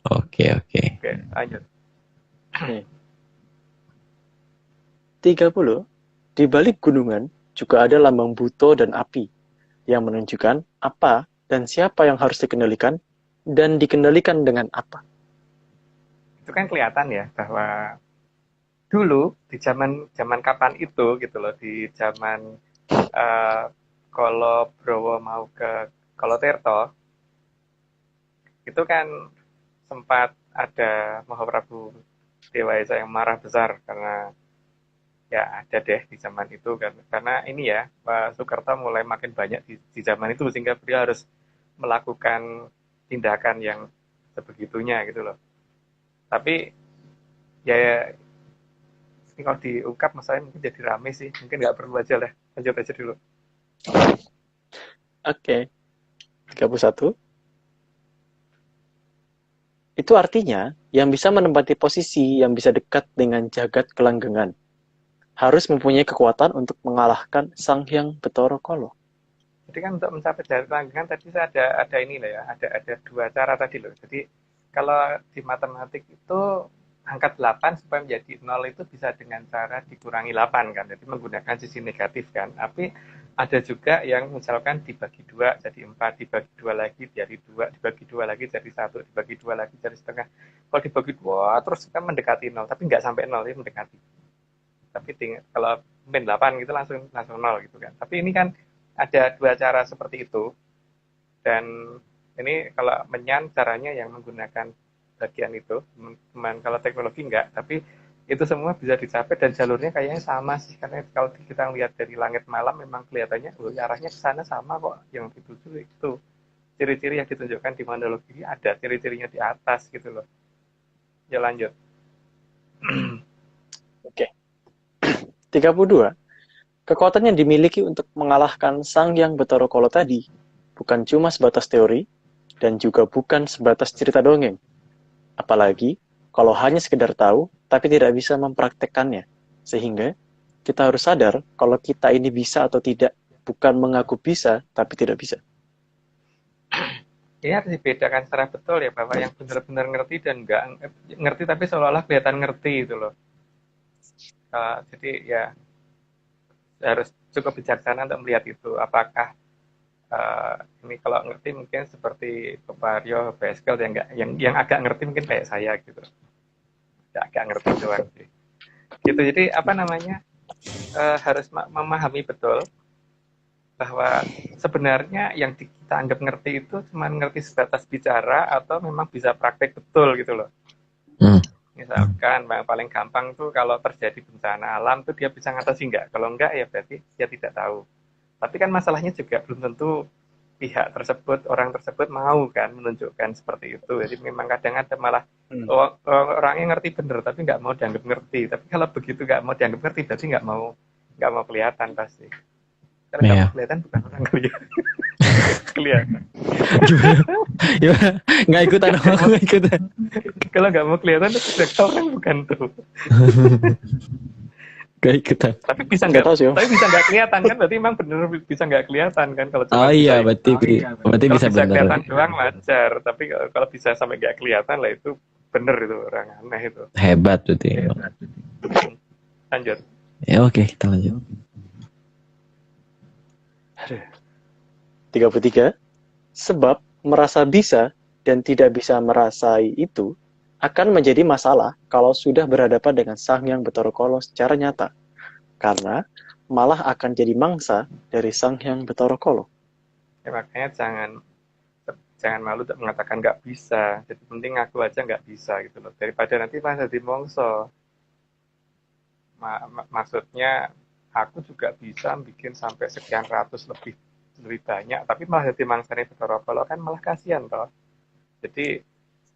Oke. Oke, lanjut. 30. Di balik gunungan juga ada lambang buto dan api yang menunjukkan apa dan siapa yang harus dikendalikan dan dikendalikan dengan apa. Itu kan kelihatan ya bahwa dulu di zaman kapan itu gitu loh, di zaman kalau Browo mau ke Kolotirto itu kan sempat ada Mahaprabu Dewa Esa yang marah besar karena ya ada deh di zaman itu kan, karena ini ya Pak Soekarno mulai makin banyak di zaman itu sehingga beliau harus melakukan tindakan yang sebegitunya gitu loh. Tapi ya ini kalau diungkap masalahnya mungkin jadi rame sih, mungkin nggak perlu aja lah, lanjut aja dulu. Oke. 31. Itu artinya yang bisa menempati posisi yang bisa dekat dengan jagat kelanggengan harus mempunyai kekuatan untuk mengalahkan Sang Hyang Bathara Kala. Jadi kan untuk mencapai jarak kelanggengan tadi saya ada ini loh ya, ada dua cara tadi loh. Jadi kalau di matematik itu angka 8 supaya menjadi 0 itu bisa dengan cara dikurangi 8 kan. Jadi menggunakan sisi negatif kan. Tapi ada juga yang misalkan dibagi 2 jadi 4, dibagi 2 lagi jadi 2, dibagi 2 lagi jadi 1, dibagi 2 lagi jadi setengah. Kalau dibagi 2 terus kan mendekati 0, tapi nggak sampai 0 ya mendekati. Tapi kalau min 8 gitu langsung 0 gitu kan. Tapi ini kan ada dua cara seperti itu. Dan ini kalau menyan caranya yang menggunakan bagian itu, teman kalau teknologi enggak, tapi itu semua bisa dicapai dan jalurnya kayaknya sama sih, karena kalau kita lihat dari langit malam memang kelihatannya arahnya ke sana sama kok, yang dituju itu ciri-ciri yang ditunjukkan di mandalogi ada ciri-cirinya di atas gitu loh. Ya lanjut. Oke. 32. Kekuatan yang dimiliki untuk mengalahkan Sang Hyang Bathara Kala tadi bukan cuma sebatas teori dan juga bukan sebatas cerita dongeng. Apalagi kalau hanya sekedar tahu tapi tidak bisa mempraktekkannya. Sehingga kita harus sadar kalau kita ini bisa atau tidak, bukan mengaku bisa tapi tidak bisa. Ini harus dibedakan secara betul ya, bahwa yang benar-benar ngerti dan nggak ngerti tapi seolah-olah kelihatan ngerti itu loh. Jadi ya harus cukup bijaksana untuk melihat itu. Apakah ini kalau ngerti mungkin seperti Pak Aryo, Pak Eskel yang agak ngerti mungkin kayak saya gitu. Agak ngerti doang sih. Gitu. Jadi apa namanya harus memahami betul bahwa sebenarnya yang kita anggap ngerti itu cuma ngerti sebatas bicara atau memang bisa praktek betul gitu loh. Misalkan yang paling gampang tuh kalau terjadi bencana alam tuh dia bisa ngatasi enggak? Kalau enggak ya berarti dia tidak tahu. Tapi kan masalahnya juga belum tentu pihak tersebut, orang tersebut mau kan menunjukkan seperti itu. Jadi memang kadang ada malah orangnya ngerti bener tapi nggak mau dianggap ngerti. Tapi kalau begitu nggak mau dianggap ngerti berarti nggak mau kelihatan pasti. Kalau nggak mau kelihatan bukan orang kelihatan. Gimana? Gimana? Nggak ikutan, aku nggak ikutan. Kalau nggak mau kelihatan itu sudah orang bukan tuh. Nggak ikutan. Tapi bisa Nggak tahu sih, Om. tapi bisa nggak kelihatan kan? Berarti emang bener bisa nggak kelihatan kan? Kalau cuma Oh iya, bisa, berarti kalau bisa bisa bener. kelihatan doang wajar. Tapi kalau bisa sampai nggak kelihatan lah itu bener itu orang aneh itu. Hebat berarti. Lanjut. Ya oke, kita lanjut. 33. Sebab merasa bisa dan tidak bisa merasai itu akan menjadi masalah kalau sudah berhadapan dengan Sang Hyang Bathara Kala secara nyata. Karena malah akan jadi mangsa dari Sang Hyang Bathara Kala. Ya, makanya jangan malu untuk mengatakan nggak bisa. Jadi penting ngaku aja nggak bisa gitu loh. Daripada nanti pas jadi mongso. Maksudnya aku juga bisa bikin sampai sekian ratus lebih banyak, tapi malah jadi mangsane Bathara Kala kan malah kasihan toh. Jadi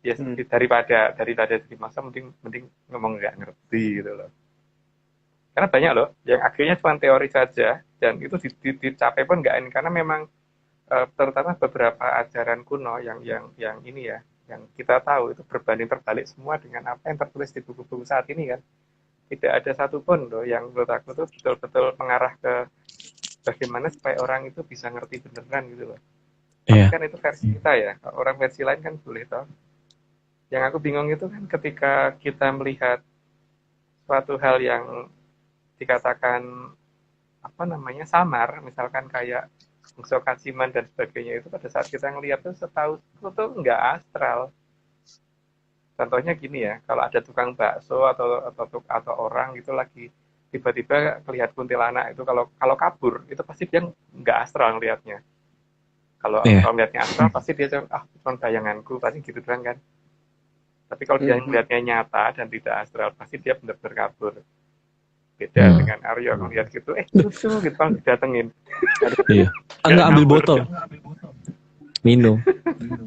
ya daripada jadi mangsa mending ngomong nggak ngerti gitu loh. Karena banyak loh yang akhirnya cuma teori saja dan itu dicapai pun nggak ini karena memang terutama beberapa ajaran kuno yang ini ya, yang kita tahu itu berbanding terbalik semua dengan apa yang tertulis di buku-buku saat ini kan. Tidak ada satupun loh yang menurut aku tuh betul-betul mengarah ke bagaimana supaya orang itu bisa ngerti beneran gitu loh. Tapi kan itu versi kita ya, orang versi lain kan boleh toh. Yang aku bingung itu kan ketika kita melihat suatu hal yang dikatakan samar, misalkan kayak Bungso Kaciman dan sebagainya itu pada saat kita ngelihat tuh setahu itu tuh nggak astral. Contohnya gini ya, kalau ada tukang bakso atau orang gitu lagi tiba-tiba kelihatan kuntilanak itu kalau kabur itu pasti dia nggak astral ngelihatnya. Kalau melihatnya astral pasti dia cuma bayanganku pasti gitu kan. Tapi kalau dia melihatnya nyata dan tidak astral pasti dia benar-benar kabur. Beda dengan Aryo ngelihat gitu, lucu gitu kan didatengin. Iya. Enggak ambil botol. Minum.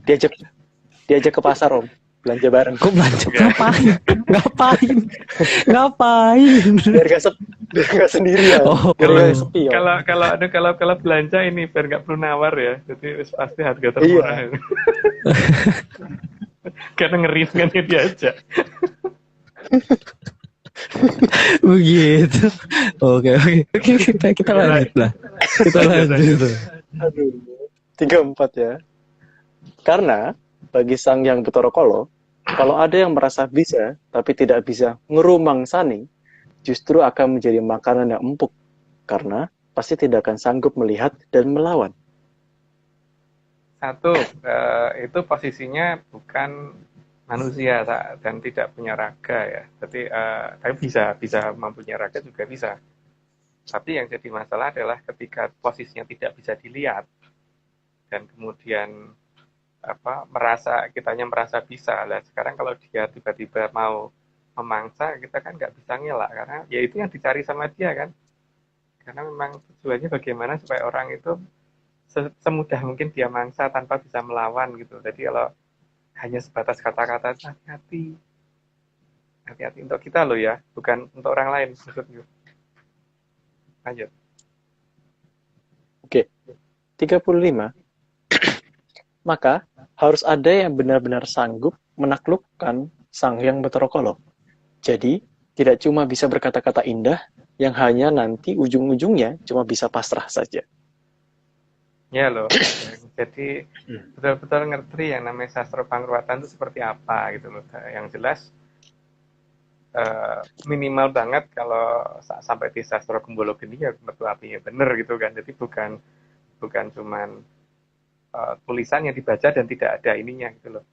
Diajak ke pasar, Om. Belanja bareng. Kok belanja? Ngapain? Biar gak sendirian. Oh, biar gak sepi. Kalau belanja ini biar nggak perlu nawar ya. Jadi pasti harga termurah. Iya. Karena ngeri kan dia aja. Begitu. Oke. Kita lanjut lah. Kita lanjut. Aduh. 34 ya. Karena bagi Sang Hyang Bathara Kala, kalau ada yang merasa bisa tapi tidak bisa ngerumangsani, justru akan menjadi makanan yang empuk karena pasti tidak akan sanggup melihat dan melawan. Satu, itu posisinya bukan manusia dan tidak punya raga ya. Jadi tapi bisa mempunyai raga juga bisa. Tapi yang jadi masalah adalah ketika posisinya tidak bisa dilihat dan kemudian kitanya merasa bisa lah. Sekarang kalau dia tiba-tiba mau memangsa, kita kan nggak bisa ngelak karena ya itu yang dicari sama dia kan. Karena memang tujuannya bagaimana supaya orang itu semudah mungkin dia mangsa tanpa bisa melawan gitu. Jadi kalau hanya sebatas kata-kata hati-hati untuk kita loh ya, bukan untuk orang lain maksudnya. Lanjut. Oke. 35. Maka harus ada yang benar-benar sanggup menaklukkan Sang Hyang Bathara Kala. Jadi, tidak cuma bisa berkata-kata indah yang hanya nanti ujung-ujungnya cuma bisa pasrah saja. Ya loh. Jadi betul-betul ngerti yang namanya sastra pangruatan itu seperti apa gitu loh. Yang jelas minimal banget kalau sampai di sastra Kumbolo Geni ya betul artinya bener gitu kan. Jadi bukan cuman tulisan yang dibaca dan tidak ada ininya gitu loh.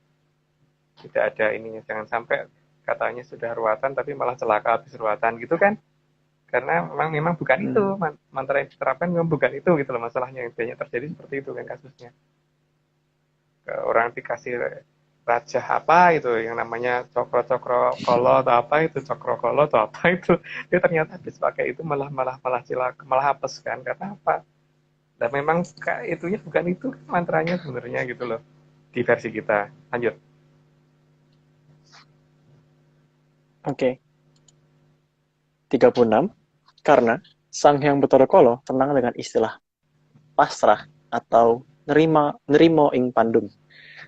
Tidak ada ininya. Jangan sampai katanya sudah ruatan tapi malah celaka habis ruatan gitu kan. Karena memang bukan itu. Mantra yang diterapkan memang bukan itu gitu loh masalahnya. Yang banyak terjadi seperti itu kan kasusnya. Orang dikasih raja apa itu yang namanya cokro kolo atau apa itu cokro kolo atau apa itu dia ternyata habis pakai itu malah cilaka malah apes kan karena apa? Dan memang itunya bukan itu mantranya sebenarnya gitu loh di versi kita. Lanjut. Oke. 36. Karena Sang Hyang Bathara Kala tenang dengan istilah pasrah atau nerimo ing pandum.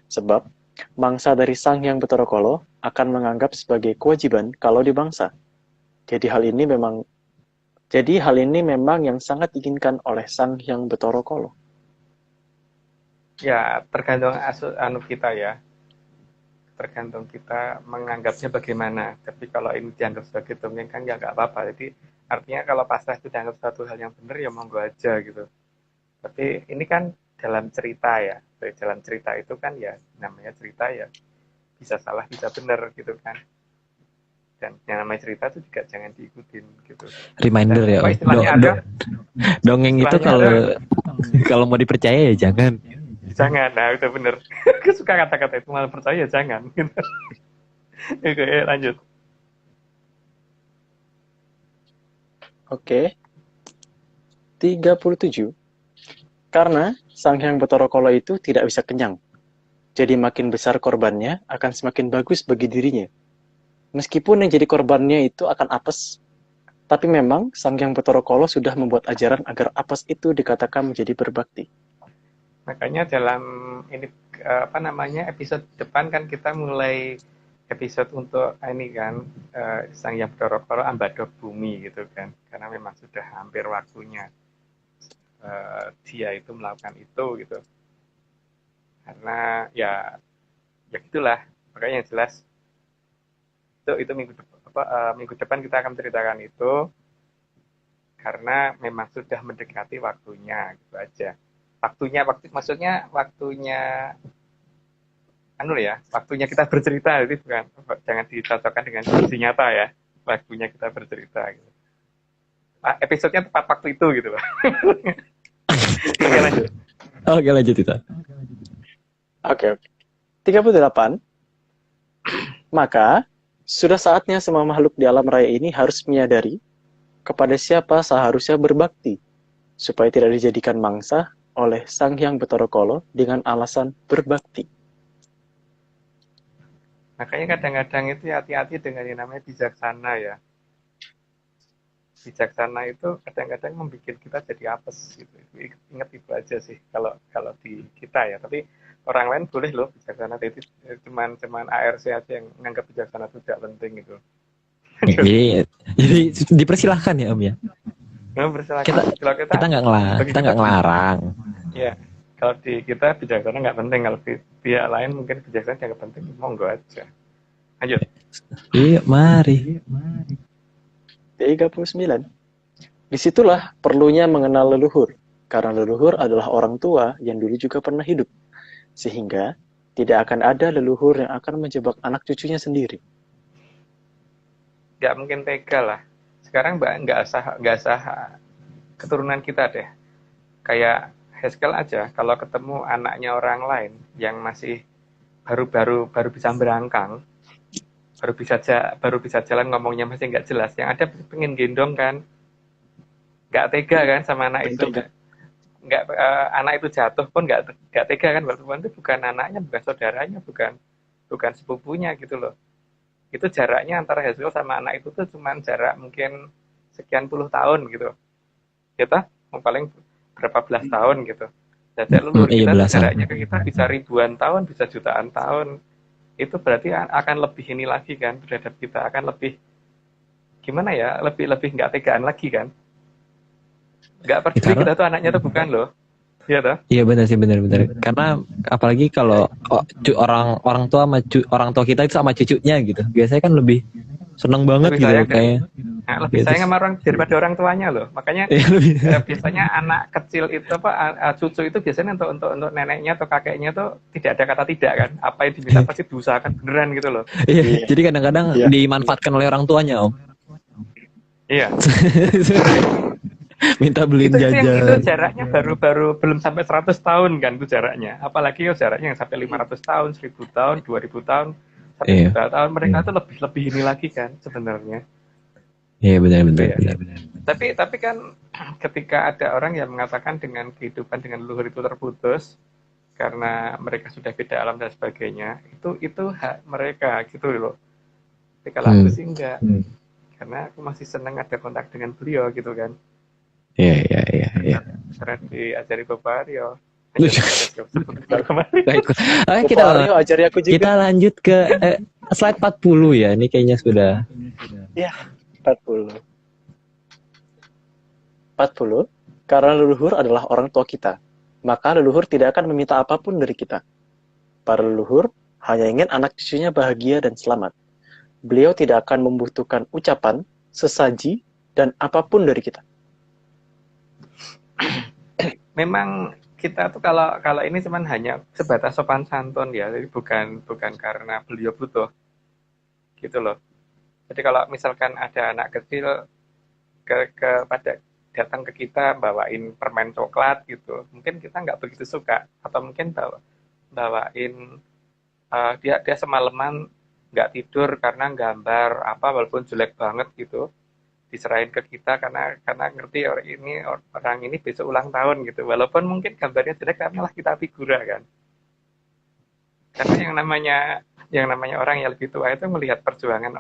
Sebab mangsa dari Sang Hyang Bathara Kala akan menganggap sebagai kewajiban kalau dibangsa. Jadi hal ini memang yang sangat diinginkan oleh Sang Hyang Bathara Kala. Ya, tergantung anu kita ya. Tergantung kita menganggapnya bagaimana. Tapi kalau ini dianggap sebagai dongeng kan ya nggak apa-apa. Jadi artinya kalau pasrah itu dianggap suatu hal yang benar ya monggo aja gitu. Tapi ini kan dalam cerita ya. Dari dalam cerita itu kan ya namanya cerita ya bisa salah bisa benar gitu kan. Dan yang namanya cerita itu juga jangan diikutin gitu. Reminder Dan ya apa Om. istilahnya ada? Dongeng itu Istilahnya kalau mau dipercaya ya jangan. Jangan, nah itu bener. Aku suka kata-kata itu, malah percaya jangan. Gitu. Oke, lanjut. Oke. 37. Karena Sang Hyang Bathara Kala itu tidak bisa kenyang. Jadi makin besar korbannya akan semakin bagus bagi dirinya. Meskipun yang jadi korbannya itu akan apes, tapi memang Sang Hyang Bathara Kala sudah membuat ajaran agar apes itu dikatakan menjadi berbakti. Makanya dalam ini episode depan kan kita mulai episode untuk ini kan Sang Hyang Bathara Kala ambadok bumi gitu kan. Karena memang sudah hampir waktunya dia itu melakukan itu gitu. Karena ya gitulah. Makanya yang jelas itu minggu depan kita akan menceritakan itu karena memang sudah mendekati waktunya gitu aja. Maksudnya waktunya waktunya kita bercerita, jadi bukan, jangan dicocokkan dengan kondisi nyata ya, waktunya kita bercerita gitu. Episodenya tepat waktu itu gitu. Oke, lanjut. Oke, lanjut itu. Oke. 38. Maka sudah saatnya semua makhluk di alam raya ini harus menyadari kepada siapa seharusnya berbakti supaya tidak dijadikan mangsa oleh Sang Hyang Bathara Kala dengan alasan berbakti. Makanya kadang-kadang itu hati-hati dengan yang namanya bijaksana ya. Bijaksana itu kadang-kadang membuat kita jadi apes gitu. Ingat itu aja sih kalau di kita ya. Tapi orang lain boleh loh bijaksana. Jadi cuman ARC aja yang menganggap bijaksana itu tidak penting gitu. Jadi dipersilahkan ya Om ya. Kita nggak ngelarang. Ya, kalau di kita bijaksana nggak penting, kalau di pihak lain mungkin bijaksana nggak penting, monggo aja. Lanjut. Iya, mari. 39. Disitulah perlunya mengenal leluhur, karena leluhur adalah orang tua yang dulu juga pernah hidup, sehingga tidak akan ada leluhur yang akan menjebak anak cucunya sendiri. Nggak mungkin tega lah. Sekarang nggak sah keturunan kita deh. Kayak Heskel aja, kalau ketemu anaknya orang lain yang masih baru bisa berangkang, baru bisa jalan, ngomongnya masih nggak jelas, yang ada pengen gendong kan, nggak tega kan sama anak itu, anak itu jatuh pun nggak tega kan, walaupun itu bukan anaknya, bukan saudaranya, bukan sepupunya gitu loh. Itu jaraknya antara Heskel sama anak itu tuh cuma jarak mungkin sekian puluh tahun gitu. Kita paling berapa belas tahun gitu. Jadi leluhur kita jaraknya ke kita bisa ribuan tahun, bisa jutaan tahun. Itu berarti akan lebih ini lagi kan, terhadap kita akan lebih gimana ya, lebih nggak tegaan lagi kan. Nggak peduli kita tuh anaknya tuh bukan loh. Iya toh? Iya benar sih, benar. Karena apalagi kalau orang tua sama orang tua kita itu sama cucunya gitu. Biasanya kan lebih seneng banget gitu kayak. Lebih sayang sama daripada orang tuanya loh. Makanya biasanya anak kecil itu cucu itu biasanya untuk neneknya atau kakeknya tuh tidak ada kata tidak kan. Apa yang diminta pasti diusahakan beneran gitu loh. Iya. Jadi kadang-kadang dimanfaatkan oleh orang tuanya Om. Iya. Minta beliin jajan. Itu jaraknya baru belum sampai 100 tahun kan itu jaraknya. Apalagi jaraknya yang sampai 500 tahun, 1000 tahun, 2000 tahun, 1 juta tahun. Mereka tuh lebih ini lagi kan sebenarnya. Iya benar. Tapi kan ketika ada orang yang mengatakan dengan kehidupan dengan leluhur itu terputus karena mereka sudah beda alam dan sebagainya, itu hak mereka gitu loh. Tapi kalau aku sih enggak. Karena aku masih senang ada kontak dengan beliau gitu kan. Iya. Karena diajari Bapak Aryo. Baik. Kita Bapak Aryo ajari aku juga. kita lanjut ke slide 40 ya. Ini kayaknya sudah. Ya, 40. 40. Karena leluhur adalah orang tua kita, maka leluhur tidak akan meminta apapun dari kita. Para leluhur hanya ingin anak cucunya bahagia dan selamat. Beliau tidak akan membutuhkan ucapan, sesaji, dan apapun dari kita. Memang kita tuh kalau ini cuman hanya sebatas sopan santun ya, jadi bukan karena beliau butuh gitu loh. Jadi kalau misalkan ada anak kecil pada datang ke kita bawain permen coklat gitu, mungkin kita nggak begitu suka, atau mungkin bawain dia semalaman nggak tidur karena gambar apa walaupun jelek banget gitu, diserahin ke kita karena ngerti orang ini besok ulang tahun gitu, walaupun mungkin gambarnya jelek karena lah kita figura kan. Karena yang namanya orang yang lebih tua itu melihat perjuangan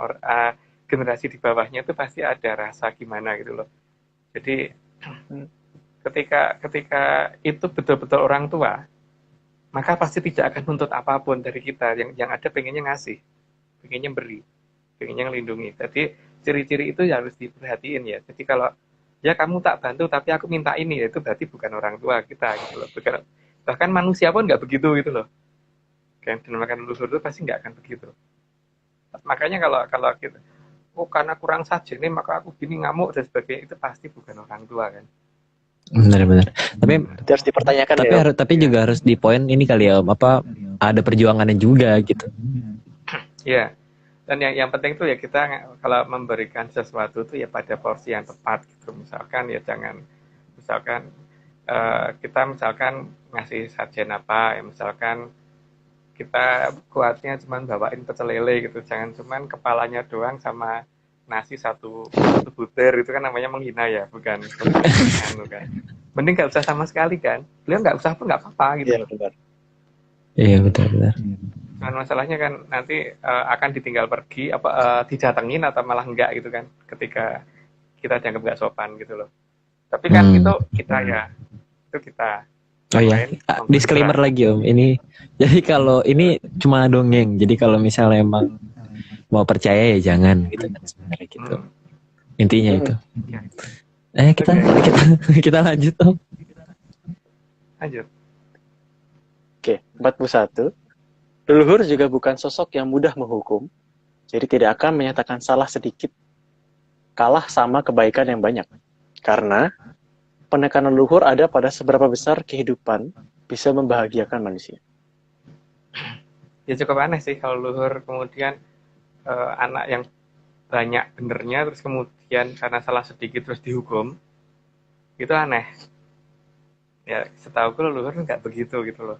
generasi di bawahnya itu pasti ada rasa gimana gitu loh. Jadi ketika itu betul-betul orang tua, maka pasti tidak akan nuntut apapun dari kita. Yang ada pengennya ngasih, pengennya beri, pengennya melindungi. Jadi ciri-ciri itu harus diperhatiin ya. Jadi kalau ya kamu tak bantu tapi aku minta ini, ya itu berarti bukan orang tua kita gitu loh. Bahkan manusia pun nggak begitu gitu loh. Kan dinamakan leluhur itu pasti nggak akan begitu. Makanya kalau kita karena kurang sajen nih maka aku gini ngamuk dan sebagainya, itu pasti bukan orang tua kan. Benar. Tapi harus dipertanyakan ya. Tapi juga harus di poin ini kali ya, apa ada perjuangannya juga gitu. Ya. Dan yang penting tuh ya kita kalau memberikan sesuatu tuh ya pada porsi yang tepat gitu. Misalkan ya jangan kita misalkan ngasih sajen apa ya, misalkan kita kuatnya cuman bawain pecel lele gitu, jangan cuman kepalanya doang sama nasi satu butir, itu kan namanya menghina ya, bukan kan. Mending nggak usah sama sekali kan, beliau nggak usah pun nggak apa-apa gitu. Iya benar. Iya betul. Cuman masalahnya kan nanti akan ditinggal pergi didatengin atau malah enggak gitu kan, ketika kita dianggap nggak sopan gitu loh. Tapi kan itu kita. Oh iya, disclaimer lagi Om. Ini jadi kalau ini cuma dongeng. Jadi kalau misalnya emang mau percaya ya jangan gitu kan sebenarnya gitu. Intinya itu. Kita lanjut Om. Lanjut. Oke, 41. Leluhur juga bukan sosok yang mudah menghukum, jadi tidak akan menyatakan salah sedikit kalah sama kebaikan yang banyak. Karena penekanan leluhur ada pada seberapa besar kehidupan bisa membahagiakan manusia. Ya cukup aneh sih kalau leluhur kemudian anak yang banyak benernya terus kemudian karena salah sedikit terus dihukum, itu aneh. Ya setahu gue leluhur nggak begitu gitu loh.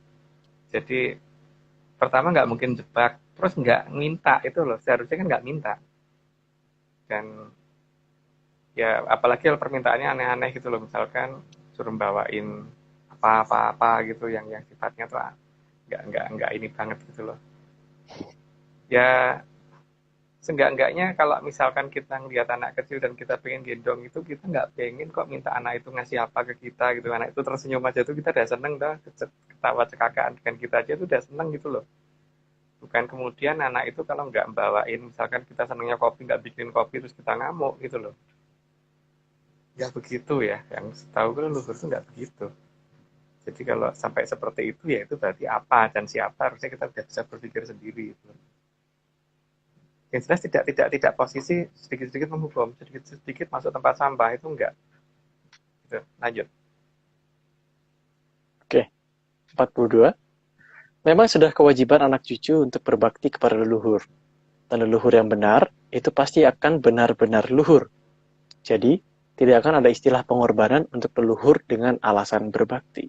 Jadi pertama nggak mungkin jebak, terus nggak minta itu loh, seharusnya kan nggak minta. Dan ya apalagi kalau permintaannya aneh-aneh gitu loh, misalkan suruh bawain apa-apa gitu yang sifatnya tuh nggak ini banget gitu loh. Ya seenggak-enggaknya kalau misalkan kita ngeliat anak kecil dan kita pengen gendong itu, kita nggak pengen kok minta anak itu ngasih apa ke kita gitu. Anak itu tersenyum aja tuh kita udah seneng dah, ketawa cekakaan dengan kita aja tuh udah seneng gitu loh. Bukan kemudian anak itu kalau nggak bawain, misalkan kita senengnya kopi nggak bikin kopi terus kita ngamuk gitu loh. Ya begitu ya, yang setahu gue leluhur itu nggak begitu. Jadi kalau sampai seperti itu ya itu berarti apa dan siapa, harusnya kita udah bisa berpikir sendiri gitu. Yang jelas tidak posisi sedikit-sedikit menghukum, sedikit-sedikit masuk tempat sampah, itu enggak. Gitu. Lanjut. Oke, 42. Memang sudah kewajiban anak cucu untuk berbakti kepada leluhur. Dan leluhur yang benar, itu pasti akan benar-benar luhur. Jadi, tidak akan ada istilah pengorbanan untuk leluhur dengan alasan berbakti.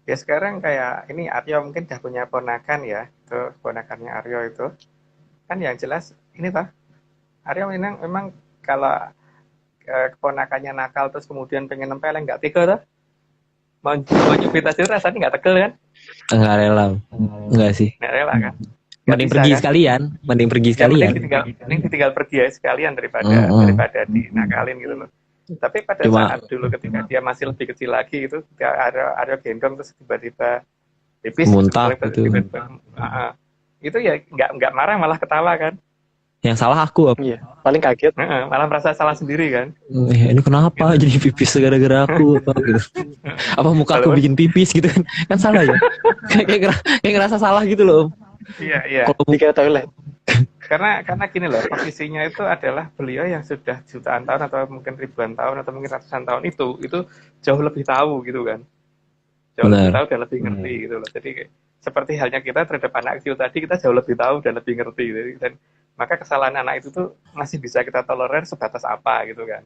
Ya sekarang kayak ini Aryo mungkin udah punya ponakan ya, itu ponakannya Aryo itu. Kan yang jelas ini toh, Aryo memang kalau keponakannya nakal terus kemudian pengen nempel nggak tega toh. Mau nyubit aja rasanya nggak tegel kan? Nggak rela. Nggak sih. Nggak rela kan? Mending bisa, pergi kan? sekalian, mending pergi Ya mending sekalian. ditinggal pergi aja sekalian daripada Mm-mm. dinakalin gitu loh. Tapi pada Cuma saat dulu ketika dia masih lebih kecil lagi itu ada gendong terus tiba-tiba pipis gitu muntah misalnya gitu. tiba-tiba itu ya nggak marah malah ketawa kan. Yang salah aku. Iya, paling kaget. Malah merasa salah sendiri kan Ini kenapa gitu. jadi pipis gara-gara aku apa gitu. Apa muka aku Walaupun bikin pipis gitu kan. Kan salah ya. Kayak ngerasa salah gitu loh, Om. iya Kalau Dikira toilet. karena gini loh, posisinya itu adalah beliau yang sudah jutaan tahun atau mungkin ribuan tahun atau mungkin ratusan tahun itu jauh lebih tahu gitu kan, jauh lebih benar. tahu dan lebih ngerti gitu loh. Jadi seperti halnya kita terhadap anak kecil tadi, kita jauh lebih tahu dan lebih ngerti gitu. Dan maka kesalahan anak itu tuh masih bisa kita tolerir sebatas apa gitu kan.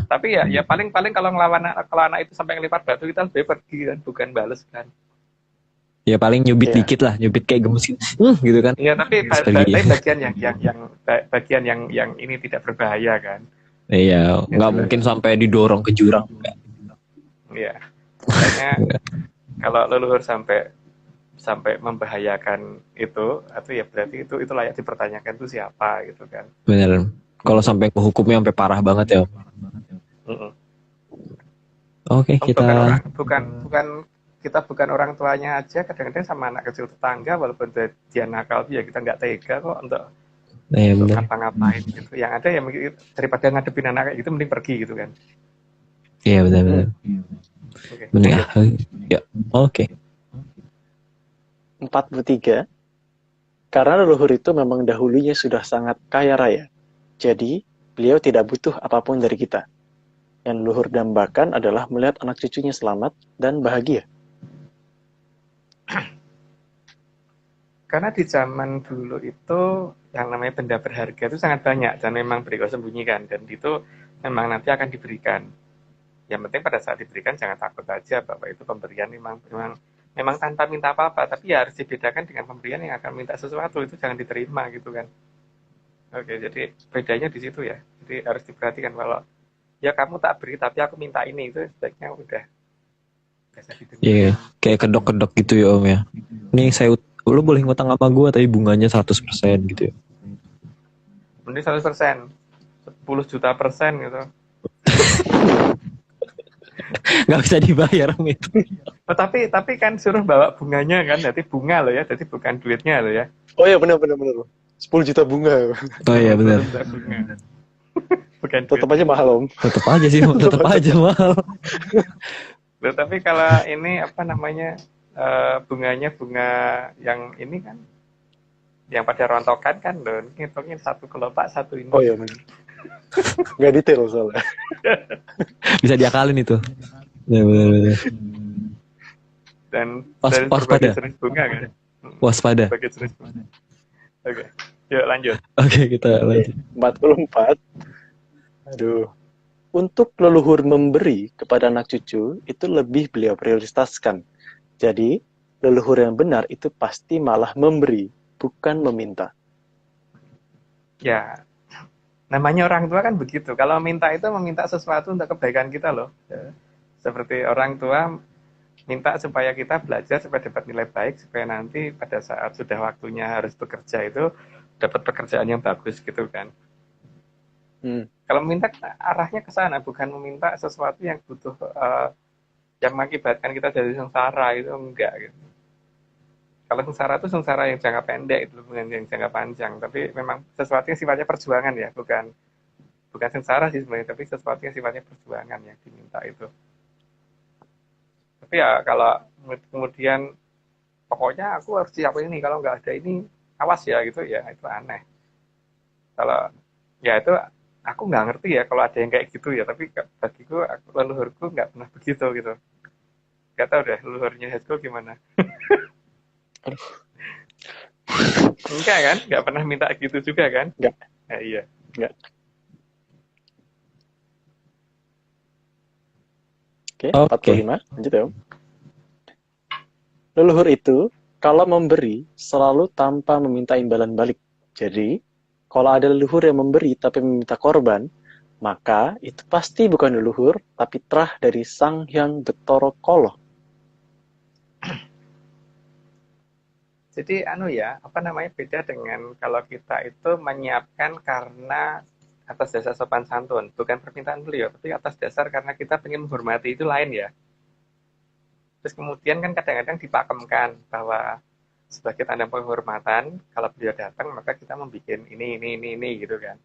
Tapi ya paling kalau anak itu sampai ngelempar batu, kita lebih pergi kan, bukan bales kan. Ya paling nyubit Iya. dikit lah, nyubit kayak gemes gitu kan. Iya, tapi Pergi. bagian yang ini tidak berbahaya kan. Iya, nggak mungkin sampai didorong ke jurang. Iya. Makanya kalau leluhur sampai membahayakan itu, atau ya berarti itu layak dipertanyakan itu siapa gitu kan. Bener. Kalau sampai hukumnya sampai parah banget ya. Mm-mm. Oke, kita bukan orang tuanya aja, kadang-kadang sama anak kecil tetangga walaupun dia nakal ya kita nggak tega kok untuk bener. ngapa-ngapain gitu. Yang ada ya daripada ngadepin anak kayak gitu mending pergi gitu kan. Iya benar-benar. Oke. Bener. Ya, oke. 43. Karena leluhur itu memang dahulunya sudah sangat kaya raya. Jadi, beliau tidak butuh apapun dari kita. Yang leluhur dambakan adalah melihat anak cucunya selamat dan bahagia. Karena di zaman dulu itu yang namanya benda berharga itu sangat banyak dan memang beliau sembunyikan, dan itu memang nanti akan diberikan. Yang penting pada saat diberikan jangan takut aja bahwa itu pemberian memang tanpa minta apa-apa, tapi ya harus dibedakan dengan pemberian yang akan minta sesuatu, itu jangan diterima gitu kan. Oke, jadi bedanya di situ ya. Jadi harus diperhatikan kalau ya kamu tak beri tapi aku minta ini, itu sebaiknya udah biasa didengar. Iya, kayak kedok-kedok gitu ya Om ya. Nih lu boleh ngutang sama gua tapi bunganya 100% gitu ya. Mending 100%, 10 juta persen gitu. Nggak bisa dibayar Om itu. Oh, tapi kan suruh bawa bunganya kan, jadi bunga loh ya, jadi bukan duitnya loh ya. Oh iya, benar. 10 juta bunga. Oh iya benar. Bunga. Bukan Tetap duit. aja mahal, Om. Tetap aja sih, tetap aja mahal. Loh, tapi kalau ini apa namanya, bunganya bunga yang ini kan, yang pada rontokan kan loh, ngitungin satu kelopak satu ini. Oh iya benar. Nggak detail soalnya. Bisa diakalin itu. Ya benar. Dan Waspada. berbagai jenis bunga kan. Waspada. Berbagai jenis bunga. Oke, yuk lanjut. Oke, kita lanjut. 44. Aduh. Untuk leluhur memberi kepada anak cucu, itu lebih beliau prioritaskan. Jadi, leluhur yang benar itu pasti malah memberi, bukan meminta. Ya, namanya orang tua kan begitu. Kalau minta itu meminta sesuatu untuk kebaikan kita loh. Ya. Seperti orang tua minta supaya kita belajar supaya dapat nilai baik, supaya nanti pada saat sudah waktunya harus bekerja itu dapat pekerjaan yang bagus gitu kan. Kalau minta arahnya ke sana, bukan meminta sesuatu yang butuh yang mengakibatkan kita dari sengsara, itu enggak gitu. Kalau sengsara itu sengsara yang jangka pendek, itu bukan yang jangka panjang. Tapi memang sesuatu yang sifatnya perjuangan ya, bukan sengsara sih sebenarnya, tapi sesuatu yang sifatnya perjuangan yang diminta itu. Tapi ya kalau kemudian pokoknya aku harus siap ini, kalau nggak ada ini awas ya gitu ya, itu aneh. Kalau ya itu aku nggak ngerti ya kalau ada yang kayak gitu ya, tapi bagiku leluhurku nggak pernah begitu gitu. Nggak tahu deh leluhurnya Hesko gimana. Enggak kan? Nggak pernah minta gitu juga kan? Nggak. Ya, iya. Nggak. Oke, 45. Lanjut ya, Om. Leluhur itu, kalau memberi, selalu tanpa meminta imbalan balik. Jadi, kalau ada leluhur yang memberi tapi meminta korban, maka itu pasti bukan leluhur, tapi terah dari Sang Hyang Betara Kala. Jadi apa namanya, beda dengan kalau kita itu menyiapkan karena atas dasar sopan santun, bukan permintaan beliau, tapi atas dasar karena kita ingin menghormati, itu lain ya. Terus kemudian kan kadang-kadang dipakemkan bahwa sebagai tanda penghormatan, kalau beliau datang maka kita membuat ini gitu kan.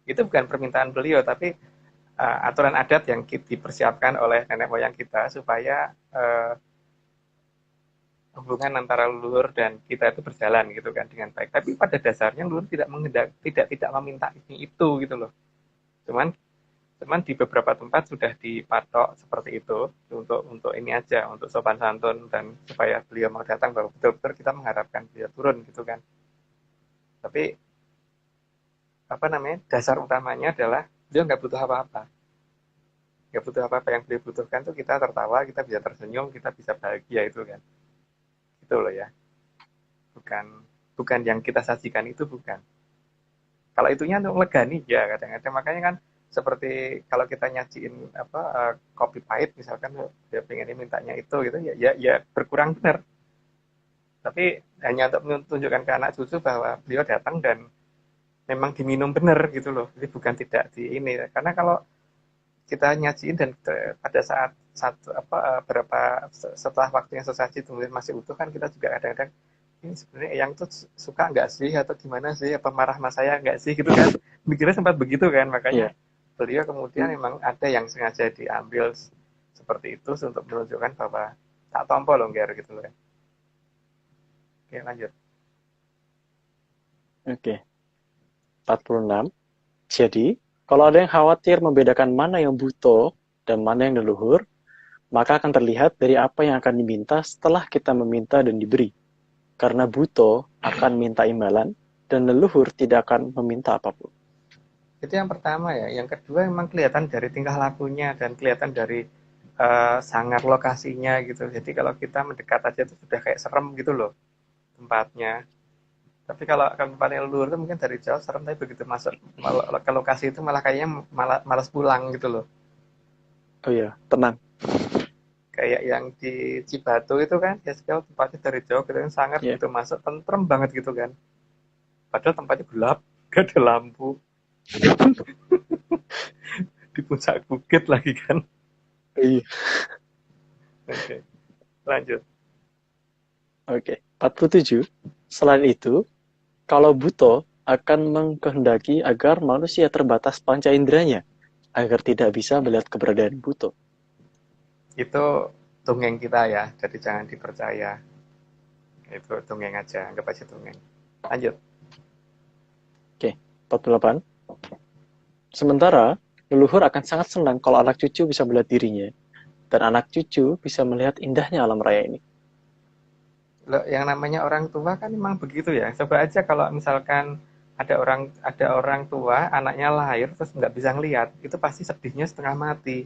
Itu bukan permintaan beliau, tapi aturan adat yang dipersiapkan oleh nenek moyang kita supaya hubungan antara leluhur dan kita itu berjalan gitu kan dengan baik. Tapi pada dasarnya leluhur tidak meminta ini itu gitu loh. Cuman cuman di beberapa tempat sudah dipatok seperti itu untuk ini aja, untuk sopan santun dan supaya beliau mau datang, bahwa betul-betul kita mengharapkan beliau turun gitu kan. Tapi apa namanya, dasar utamanya adalah beliau nggak butuh apa-apa, nggak butuh apa-apa. Yang beliau butuhkan tuh kita tertawa, kita bisa tersenyum, kita bisa bahagia, itu kan. Itu loh ya. Bukan bukan yang kita sajikan itu, bukan. Kalau itunya untuk melegani ya kadang-kadang, makanya kan seperti kalau kita nyajiin kopi pahit misalkan, dia pengennya mintanya itu gitu ya berkurang benar. Tapi hanya untuk menunjukkan ke anak cucu bahwa beliau datang dan memang diminum benar gitu loh. Jadi bukan tidak di ini. Karena kalau kita nyajiin dan pada saat berapa setelah waktunya sesaji kemudian masih utuh, kan kita juga kadang-kadang, ini sebenarnya yang tuh suka nggak sih atau gimana sih, apa marah sama saya nggak sih gitu kan, mikirnya sempat begitu kan. Makanya beliau kemudian memang ada yang sengaja diambil seperti itu untuk menunjukkan bahwa tak tompo loh Ger gitu loh. Oke, lanjut. Oke. 46. Jadi, kalau ada yang khawatir membedakan mana yang buto dan mana yang leluhur, maka akan terlihat dari apa yang akan diminta setelah kita meminta dan diberi. Karena buto akan minta imbalan, dan leluhur tidak akan meminta apapun. Itu yang pertama ya. Yang kedua memang kelihatan dari tingkah lakunya dan kelihatan dari sangar lokasinya gitu. Jadi kalau kita mendekat aja itu sudah kayak serem gitu loh tempatnya. Tapi kalau tempatnya leluhur itu mungkin dari jauh serem, tapi begitu masuk ke lokasi itu malah kayaknya malas pulang gitu loh. Oh iya, tenang. Kayak yang di Cibatu itu kan, ya sekali tempatnya dari jauh gitu kan sangat, begitu masuk tentrem banget gitu kan. Padahal tempatnya gelap, gak ada lampu. Di puncak bukit lagi kan. Iya. Oke, lanjut. Oke. 47. Selain itu, kalau buto akan mengkehendaki agar manusia terbatas panca inderanya, agar tidak bisa melihat keberadaan buto. Itu dongeng kita ya, jadi jangan dipercaya. Itu dongeng aja, anggap aja dongeng. Lanjut. Oke, 48. Sementara, leluhur akan sangat senang kalau anak cucu bisa melihat dirinya, dan anak cucu bisa melihat indahnya alam raya ini. Loh, yang namanya orang tua kan memang begitu ya. Coba aja kalau misalkan ada orang tua, anaknya lahir terus nggak bisa ngelihat, itu pasti sedihnya setengah mati,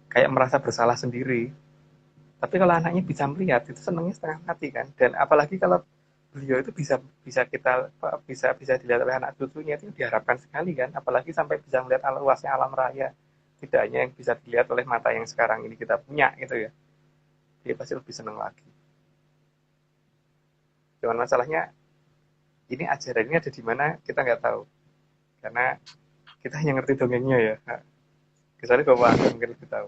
kayak merasa bersalah sendiri. Tapi kalau anaknya bisa melihat, itu senangnya setengah mati kan. Dan apalagi kalau beliau itu bisa bisa kita bisa bisa dilihat oleh anak cucunya, itu diharapkan sekali kan. Apalagi sampai bisa melihat luasnya alam raya, tidak hanya yang bisa dilihat oleh mata yang sekarang ini kita punya gitu ya. Dia pasti lebih senang lagi. Cuman masalahnya, ini ajaran ini ada di mana kita nggak tahu, karena kita hanya ngerti dongengnya ya. Kecuali Bapak Angga mungkin lebih tahu.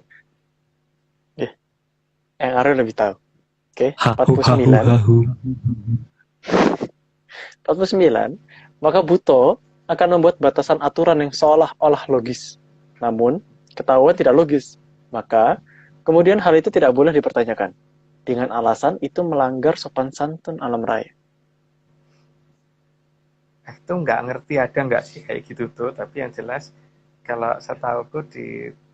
Yang Aryo lebih tahu. Oke, Hahu 49. hahu. 49, maka buto akan membuat batasan aturan yang seolah-olah logis. Namun, ketahuan tidak logis. Maka, kemudian hal itu tidak boleh dipertanyakan. Dengan alasan itu melanggar sopan santun alam raya. Itu nggak ngerti ada nggak sih kayak gitu tuh. Tapi yang jelas, kalau setahuku di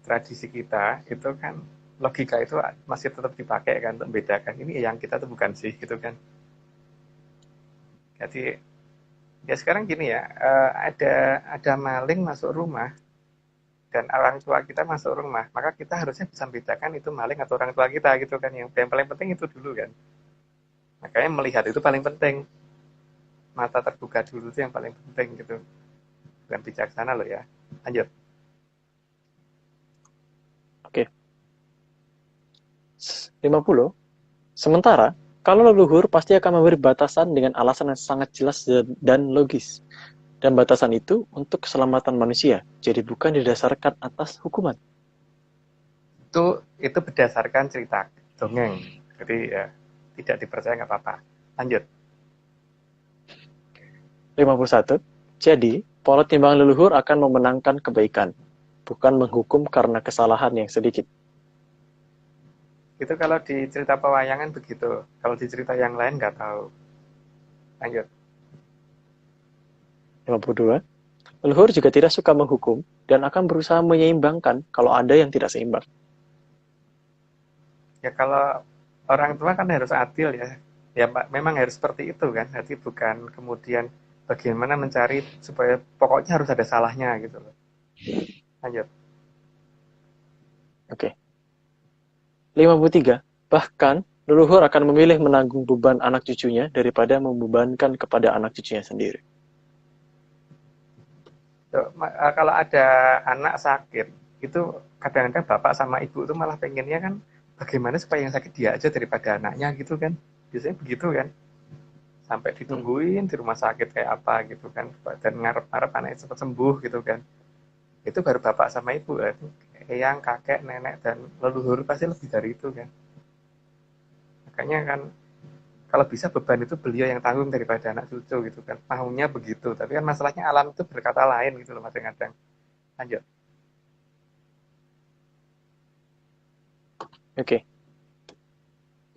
tradisi kita, itu kan logika itu masih tetap dipakai kan untuk membedakan ini yang kita tuh bukan sih gitu kan. Jadi ya sekarang gini ya, ada maling masuk rumah dan orang tua kita masuk rumah, maka kita harusnya bisa membedakan itu maling atau orang tua kita gitu kan. Yang paling penting itu dulu kan. Makanya melihat itu paling penting. Mata terbuka dulu itu yang paling penting gitu. Bukan bijaksana loh ya. Lanjut. Oke. 50. Sementara, Kalau leluhur pasti akan memberi batasan dengan alasan yang sangat jelas dan logis. Dan batasan itu untuk keselamatan manusia, jadi bukan didasarkan atas hukuman. Itu berdasarkan cerita dongeng. Jadi ya tidak dipercaya nggak apa-apa. Lanjut. 51. Jadi, pola timbangan leluhur akan memenangkan kebaikan, bukan menghukum karena kesalahan yang sedikit. Itu kalau di cerita pewayangan begitu. Kalau di cerita yang lain nggak tahu. Lanjut. 52. Leluhur juga tidak suka menghukum dan akan berusaha menyeimbangkan kalau ada yang tidak seimbang. Ya kalau orang tua kan harus adil ya. Ya memang harus seperti itu kan. Jadi bukan kemudian bagaimana mencari supaya pokoknya harus ada salahnya gitu loh. Lanjut. Oke. 53. Bahkan, leluhur akan memilih menanggung beban anak cucunya daripada membebankan kepada anak cucunya sendiri. Kalau ada anak sakit, itu kadang-kadang bapak sama ibu itu malah pengennya kan bagaimana supaya yang sakit dia aja daripada anaknya gitu kan. Biasanya begitu kan. Sampai ditungguin di rumah sakit kayak apa gitu kan. Dan ngarep-ngarep anaknya cepat sembuh gitu kan. Itu baru bapak sama ibu kan. Eyang, kakek, nenek, dan leluhur pasti lebih dari itu kan. Makanya kan kalau bisa beban itu beliau yang tanggung daripada anak cucu gitu kan. Maunya begitu. Tapi kan masalahnya alam itu berkata lain gitu loh kadang-kadang. Lanjut. Oke.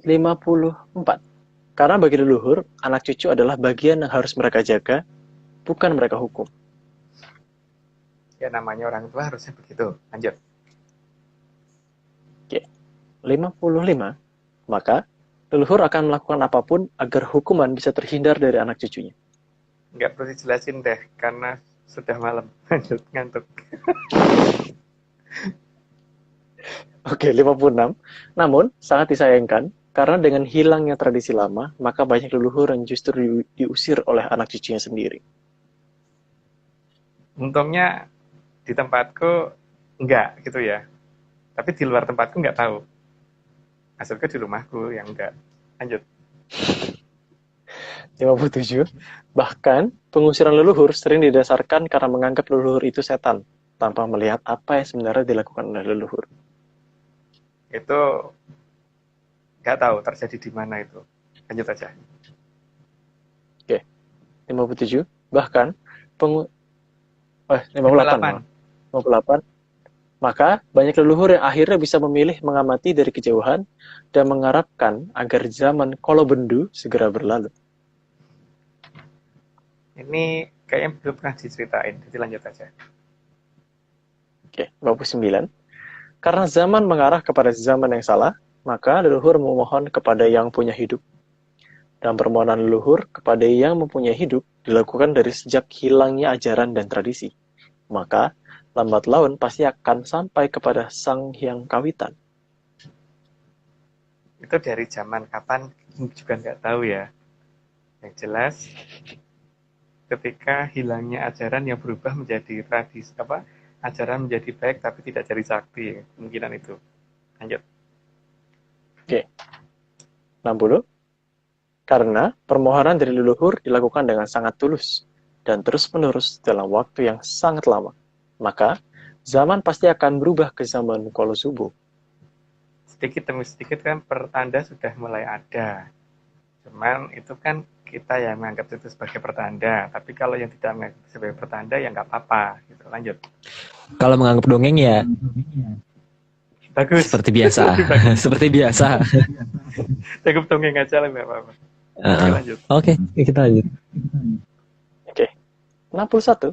54. Karena bagi leluhur, anak cucu adalah bagian yang harus mereka jaga, bukan mereka hukum. Ya namanya orang tua harusnya begitu. Lanjut. Oke. 55. Maka, leluhur akan melakukan apapun agar hukuman bisa terhindar dari anak cucunya. Nggak perlu dijelasin deh, karena sudah malam. Lanjut, ngantuk. Oke, 56. Namun, sangat disayangkan, karena dengan hilangnya tradisi lama, maka banyak leluhur yang justru diusir oleh anak cucunya sendiri. Untungnya di tempatku enggak gitu ya. Tapi di luar tempatku enggak tahu. Hasilnya di rumahku yang enggak. Lanjut. 57. Bahkan, pengusiran leluhur sering didasarkan karena menganggap leluhur itu setan, tanpa melihat apa yang sebenarnya dilakukan oleh leluhur. Itu enggak tahu terjadi di mana itu. Lanjut aja. Oke, 57. Bahkan, 58. 58. Maka, banyak leluhur yang akhirnya bisa memilih mengamati dari kejauhan dan mengharapkan agar zaman Kolobendu segera berlalu. Ini kayaknya belum pernah diceritain, jadi lanjut aja. Oke, 59. Karena zaman mengarah kepada zaman yang salah, maka leluhur memohon kepada yang punya hidup. Dan permohonan leluhur kepada yang mempunyai hidup dilakukan dari sejak hilangnya ajaran dan tradisi. Maka, lambat laun pasti akan sampai kepada Sang Hyang Kawitan. Itu dari zaman kapan juga nggak tahu ya. Yang jelas, ketika hilangnya ajaran yang berubah menjadi tradisi ajaran menjadi baik tapi tidak jadi sakti, kemungkinan itu. Lanjut. Oke. 60. Karena permohonan dari leluhur dilakukan dengan sangat tulus dan terus-menerus dalam waktu yang sangat lama, maka zaman pasti akan berubah ke zaman Kolosubo. Sedikit demi sedikit kan pertanda sudah mulai ada. Cuman itu kan kita yang menganggap itu sebagai pertanda. Tapi kalau yang tidak menganggap sebagai pertanda ya nggak apa-apa. Gitu. Lanjut. Kalau menganggap dongeng ya Bagus. seperti biasa. Seperti biasa. Cukup dongeng aja lah nggak apa-apa. Oke, lanjut. Oke, kita lanjut. Oke. 61.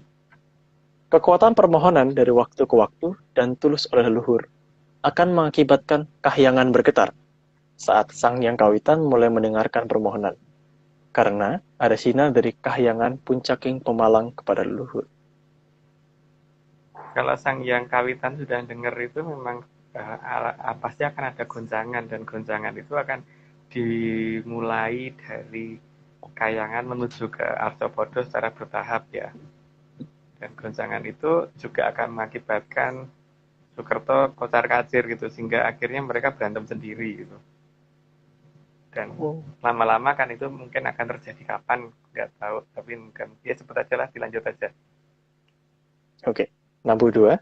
Kekuatan permohonan dari waktu ke waktu dan tulus oleh leluhur akan mengakibatkan kahyangan bergetar saat Sang Hyang Kawitan mulai mendengarkan permohonan. Karena ada sinar dari kahyangan puncaking pemalang kepada leluhur. Kalau Sang Hyang Kawitan sudah dengar itu memang pasti akan ada goncangan, dan goncangan itu akan dimulai dari kahyangan menuju ke Arthropoda secara bertahap ya. Dan goncangan itu juga akan mengakibatkan Sukerto kocar kacir gitu, sehingga akhirnya mereka berantem sendiri gitu. Dan Oh, lama-lama kan itu mungkin akan terjadi kapan, nggak tahu. Tapi mungkin ya cepet aja lah, dilanjut aja. oke. 62.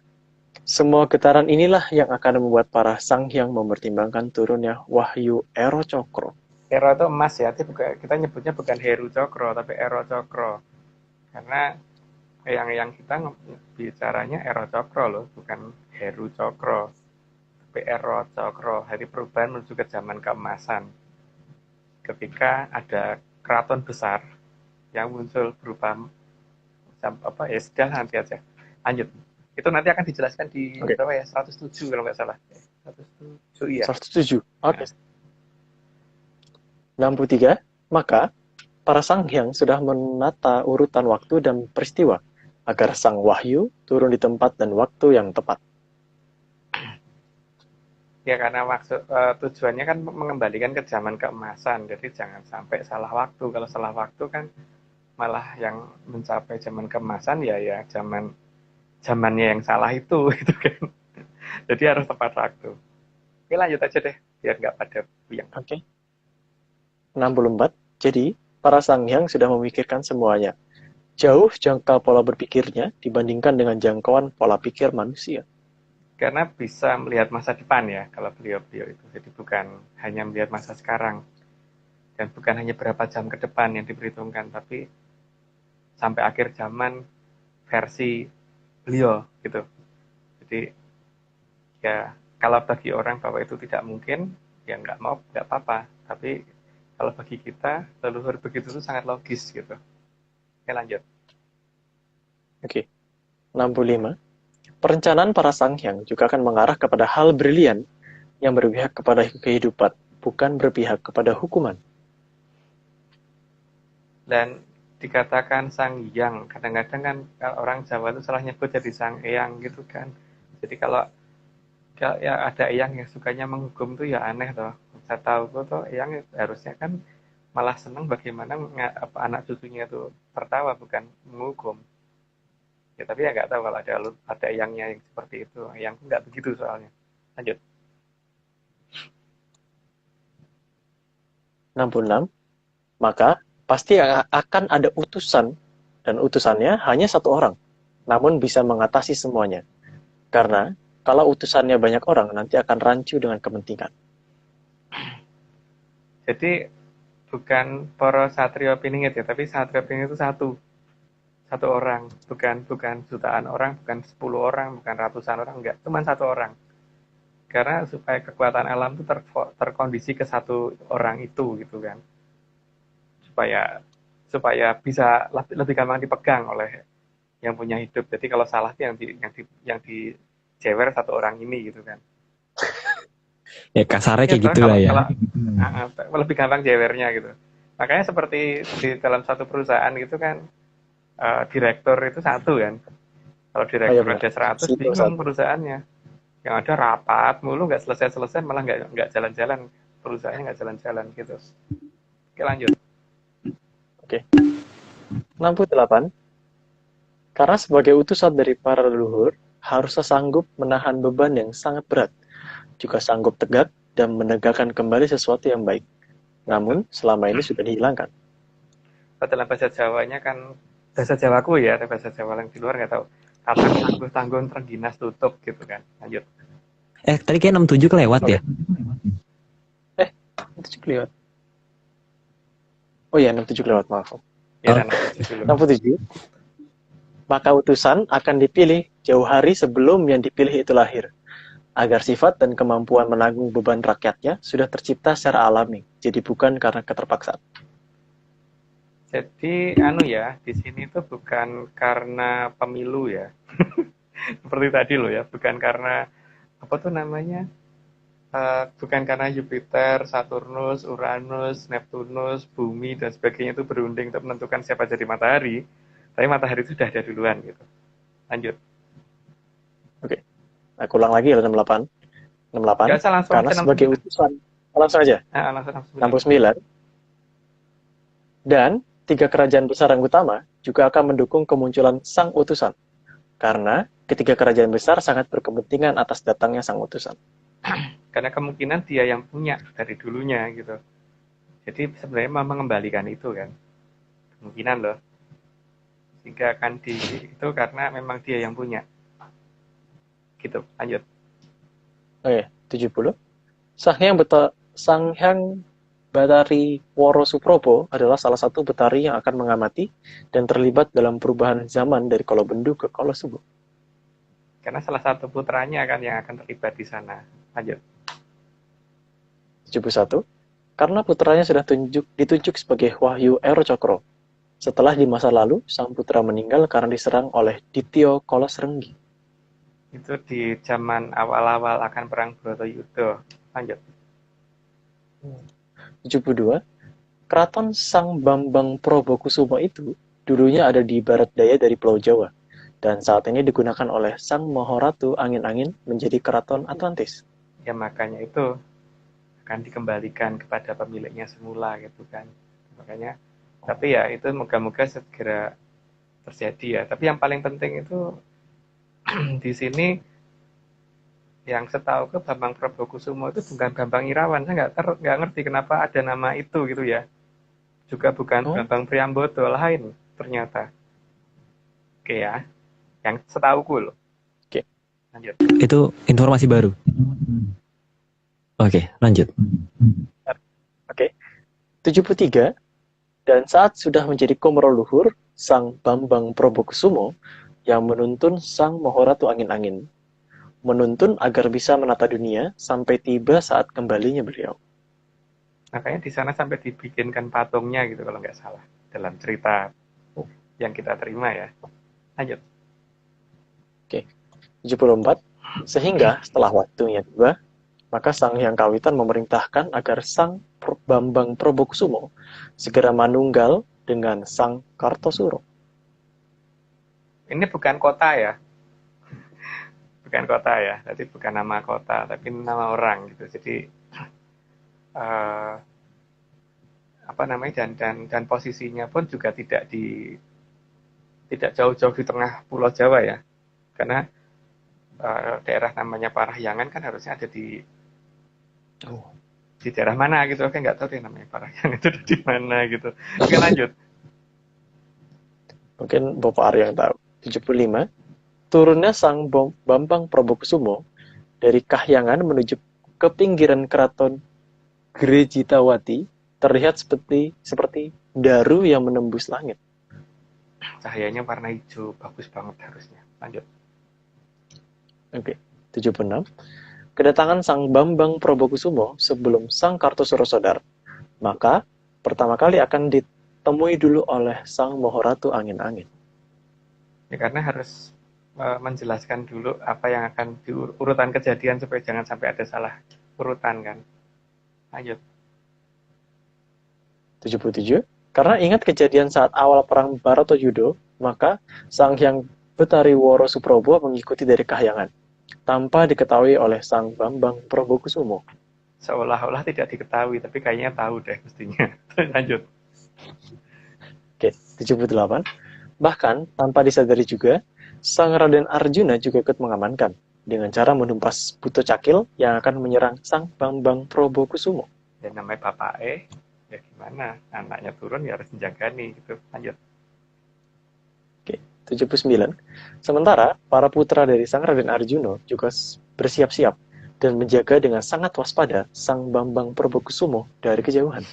Semua getaran inilah yang akan membuat para sanghyang mempertimbangkan turunnya wahyu Ero Cokro. Ero itu emas ya, tapi kita nyebutnya bukan Heru Cokro, tapi Ero Cokro. Karena yang kita bicaranya Ero Cokro loh, bukan Heru Cokro. Tapi Ero Cokro, hari perubahan menuju ke zaman keemasan. Ketika ada keraton besar yang muncul berupa apa ya, sudah nanti aja. Lanjut. Itu nanti akan dijelaskan di Oke. berapa ya? 107 kalau nggak salah. 107 iya. 107. Oke. 63. Maka para sanghyang sudah menata urutan waktu dan peristiwa agar sang wahyu turun di tempat dan waktu yang tepat. Ya karena tujuannya kan mengembalikan ke zaman keemasan. Jadi jangan sampai salah waktu. Kalau salah waktu kan malah yang mencapai zaman keemasan ya zamannya yang salah itu gitu kan. Jadi harus tepat waktu. Oke, lanjut aja deh biar nggak pada puyeng. Oke. 64. Jadi, para sanghyang sudah memikirkan semuanya. Jauh jangka pola berpikirnya dibandingkan dengan jangkauan pola pikir manusia. Karena bisa melihat masa depan ya kalau beliau-beliau itu. Jadi bukan hanya melihat masa sekarang dan bukan hanya berapa jam ke depan yang diperhitungkan, tapi sampai akhir zaman versi beliau gitu. Jadi ya kalau bagi orang bahwa itu tidak mungkin, ya nggak mau, nggak apa-apa. Tapi kalau bagi kita leluhur begitu itu sangat logis gitu. Oke, lanjut. Oke. 65. Perencanaan para sanghyang juga akan mengarah kepada hal brilian yang berpihak kepada kehidupan, bukan berpihak kepada hukuman. Dan dikatakan sang yang, kadang-kadang kan orang Jawa itu salah nyebut jadi sang eyang gitu kan. Jadi kalau ya ada eyang yang sukanya menghukum tuh ya aneh toh. Saya tahu tuh eyang harusnya kan malah senang bagaimana anak cucunya itu tertawa bukan menghukum. Ya tapi ya nggak tahu kalau ada eyangnya yang seperti itu. Yang nggak begitu soalnya. Lanjut. 66. Maka pasti akan ada utusan, dan utusannya hanya satu orang, namun bisa mengatasi semuanya. Karena kalau utusannya banyak orang, nanti akan rancu dengan kepentingan. Jadi bukan para satrio piningit ya, tapi satrio piningit itu satu orang, bukan jutaan orang, bukan 10 orang, bukan ratusan orang, enggak, cuma satu orang. Karena supaya kekuatan alam itu terkondisi ke satu orang itu gitu kan, supaya supaya bisa lebih gampang dipegang oleh yang punya hidup. Jadi kalau salah itu yang dijewer satu orang ini gitu kan. Ya kasarnya Ya kayak toh, gitulah ya. lebih gampang jewernya gitu. Makanya seperti di dalam satu perusahaan gitu kan, direktur itu satu kan. Kalau direktur benar. ada 100 Situ bingung satu. perusahaannya. Yang ada rapat mulu nggak selesai malah nggak jalan-jalan, perusahaannya nggak jalan-jalan gitu. Oke, lanjut. Oke. 68. Karena sebagai utusan dari para leluhur, harusnya sanggup menahan beban yang sangat berat, juga sanggup tegak dan menegakkan kembali sesuatu yang baik. Namun, selama ini sudah dihilangkan. Dalam bahasa Jawanya kan bahasa Jawaku ya, bahasa Jawa yang di luar nggak tahu. Kata tangguh-tangguh terengginas tutup gitu kan. Lanjut. Tadi kayak 67 kelewat ya. Itu juga lewat. Oh iya, 67 lewat, maaf. Ya, Oh. dan lanjut dulu. 67. Maka utusan akan dipilih jauh hari sebelum yang dipilih itu lahir, agar sifat dan kemampuan menanggung beban rakyatnya sudah tercipta secara alami, jadi bukan karena keterpaksaan. Jadi di sini tuh bukan karena pemilu ya. Seperti tadi loh ya, bukan karena apa tuh namanya? Bukan karena Jupiter, Saturnus, Uranus, Neptunus, Bumi dan sebagainya itu berunding untuk menentukan siapa jadi matahari. Tapi matahari itu sudah ada duluan gitu. Lanjut. Oke. Aku ulang lagi ya 68. 68. Nggak usah langsung Karena aja sebagai 69. utusan. Langsung aja. Langsung 69. Dan 3 kerajaan besar yang utama juga akan mendukung kemunculan sang utusan. Karena ketiga kerajaan besar sangat berkepentingan atas datangnya sang utusan. Karena kemungkinan dia yang punya dari dulunya gitu. Jadi sebenarnya mau mengembalikan itu kan, kemungkinan loh. Sehingga akan itu karena memang dia yang punya. Gitu, lanjut. Oke, 70. Sang Hyang Batari Woro Suprobo adalah salah satu Betari yang akan mengamati dan terlibat dalam perubahan zaman dari Kolobendu ke Kolosubo. Karena salah satu putranya kan yang akan terlibat di sana. Lanjut. 71. Karena putranya sudah ditunjuk sebagai Wahyu Ero Cokro. Setelah di masa lalu, sang putra meninggal karena diserang oleh Dityo Kolosrenggi. Itu di zaman awal-awal akan perang Bratayuda. Lanjut. 72. Keraton Sang Bambang Probokusumo itu dulunya ada di barat daya dari Pulau Jawa, dan saat ini digunakan oleh Sang Mahoratu Angin-Angin menjadi Keraton Atlantis. Ya makanya itu akan dikembalikan kepada pemiliknya semula gitu kan. Makanya, tapi ya itu moga-moga segera terjadi ya. Tapi yang paling penting itu di sini yang setahu ke Bambang Probokusumo itu bukan Bambang Irawan. Saya nggak ngerti kenapa ada nama itu gitu ya. Juga bukan Bambang Priambodo, lain ternyata. Oke ya, yang setahuku loh. Oke. Lanjut. Itu informasi baru. Oke, lanjut. Oke. 73. Dan saat sudah menjadi Komoro Luhur, Sang Bambang Probokusumo yang menuntun Sang Mahoratu Angin-Angin. Menuntun agar bisa menata dunia sampai tiba saat kembalinya beliau. Makanya di sana sampai dibikinkan patungnya gitu kalau nggak salah. Dalam cerita yang kita terima ya. Lanjut. Oke. 74. Sehingga setelah waktunya tiba, maka Sang Hyang Kawitan memerintahkan agar Sang Bambang Probokusumo segera manunggal dengan Sang Kartosuro. Ini bukan kota ya. Bukan kota ya. Jadi bukan nama kota, tapi nama orang gitu. Jadi apa namanya dan posisinya pun juga tidak jauh-jauh di tengah Pulau Jawa ya. Karena daerah namanya Parahyangan kan harusnya ada di daerah mana gitu. Oke, nggak tahu deh namanya Parahyangan itu di mana gitu. Oke, lanjut. Mungkin Bapak Arya yang tahu. 75. Turunnya Sang Bambang Probokusumo dari Kahyangan menuju ke pinggiran keraton Grejitawati terlihat seperti daru yang menembus langit. Cahayanya warna hijau, bagus banget harusnya. Lanjut. Oke. 76. Kedatangan Sang Bambang Probokusumo sebelum Sang Kartosuro sadar, maka pertama kali akan ditemui dulu oleh Sang Mahoratu Angin-Angin. Ya karena harus menjelaskan dulu apa yang akan diurutan kejadian supaya jangan sampai ada salah urutan kan. Lanjut. 77. Karena ingat kejadian saat awal perang Bharatayuda, maka Sang Hyang Betari Woro Suprobo mengikuti dari Kahyangan, tanpa diketahui oleh Sang Bambang Probokusumo. Seolah-olah tidak diketahui, tapi kayaknya tahu deh mestinya. Lanjut. Oke, 78. Bahkan, tanpa disadari juga, Sang Raden Arjuna juga ikut mengamankan, dengan cara menumpas Buto Cakil yang akan menyerang Sang Bambang Probokusumo. Dan namanya Bapak ya gimana? Anaknya turun ya harus menjagani gitu. Lanjut. Oke, 79. Sementara, para putra dari Sang Raden Arjuna juga bersiap-siap dan menjaga dengan sangat waspada Sang Bambang Probokusumo dari kejauhan.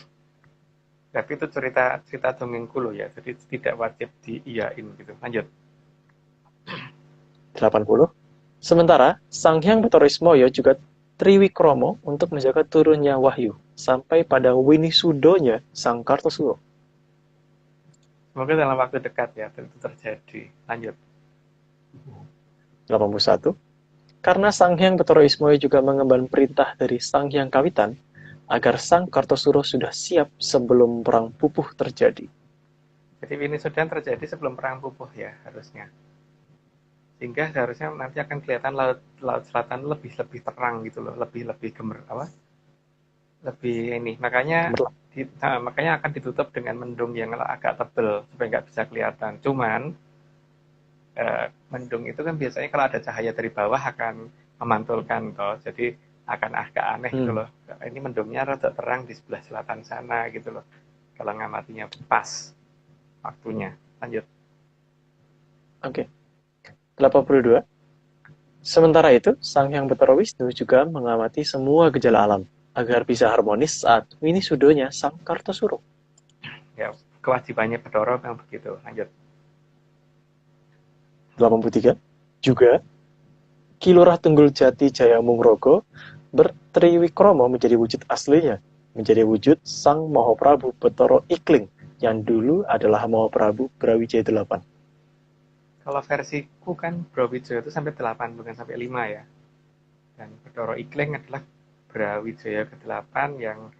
Tapi itu cerita dongengku loh ya, jadi tidak wajib diiyain gitu. Lanjut. 80. Sementara, Sang Hyang Batorismoyo juga Triwikromo untuk menjaga turunnya Wahyu sampai pada Winisudonya Sang Kartosuro. Semoga dalam waktu dekat ya itu terjadi. Lanjut. 81. Karena Sang Hyang Batorismoyo juga mengemban perintah dari Sang Hyang Kawitan agar Sang Kartosuro sudah siap sebelum perang pupuh terjadi. Jadi ini sudah terjadi sebelum perang pupuh ya harusnya. Sehingga seharusnya nanti akan kelihatan laut selatan lebih terang gitu loh, lebih lebih ini. Makanya makanya akan ditutup dengan mendung yang agak tebel supaya nggak bisa kelihatan. Cuman mendung itu kan biasanya kalau ada cahaya dari bawah akan memantulkan toh. Jadi akan agak aneh gitu loh. Ini mendungnya rada terang di sebelah selatan sana gitu loh. Kalau ngamatinya pas waktunya. Lanjut. Oke. 82. Sementara itu, Sang Hyang Betara Wisnu juga mengamati semua gejala alam agar bisa harmonis saat Winisudonya Sang Kartosuro. Ya, kewajibannya Bathara yang begitu. Lanjut. 83. Juga, Ki Lurah Tunggul Jati Jaya Mungrogo bertriwikromo menjadi wujud aslinya, menjadi wujud Sang Mahaprabu Betara Ikling yang dulu adalah Mahaprabu Brawijaya 8. Kalau versiku kan Brawijaya itu sampai 8, bukan sampai 5 ya. Dan Bathara Ikling adalah Brawijaya ke-8 yang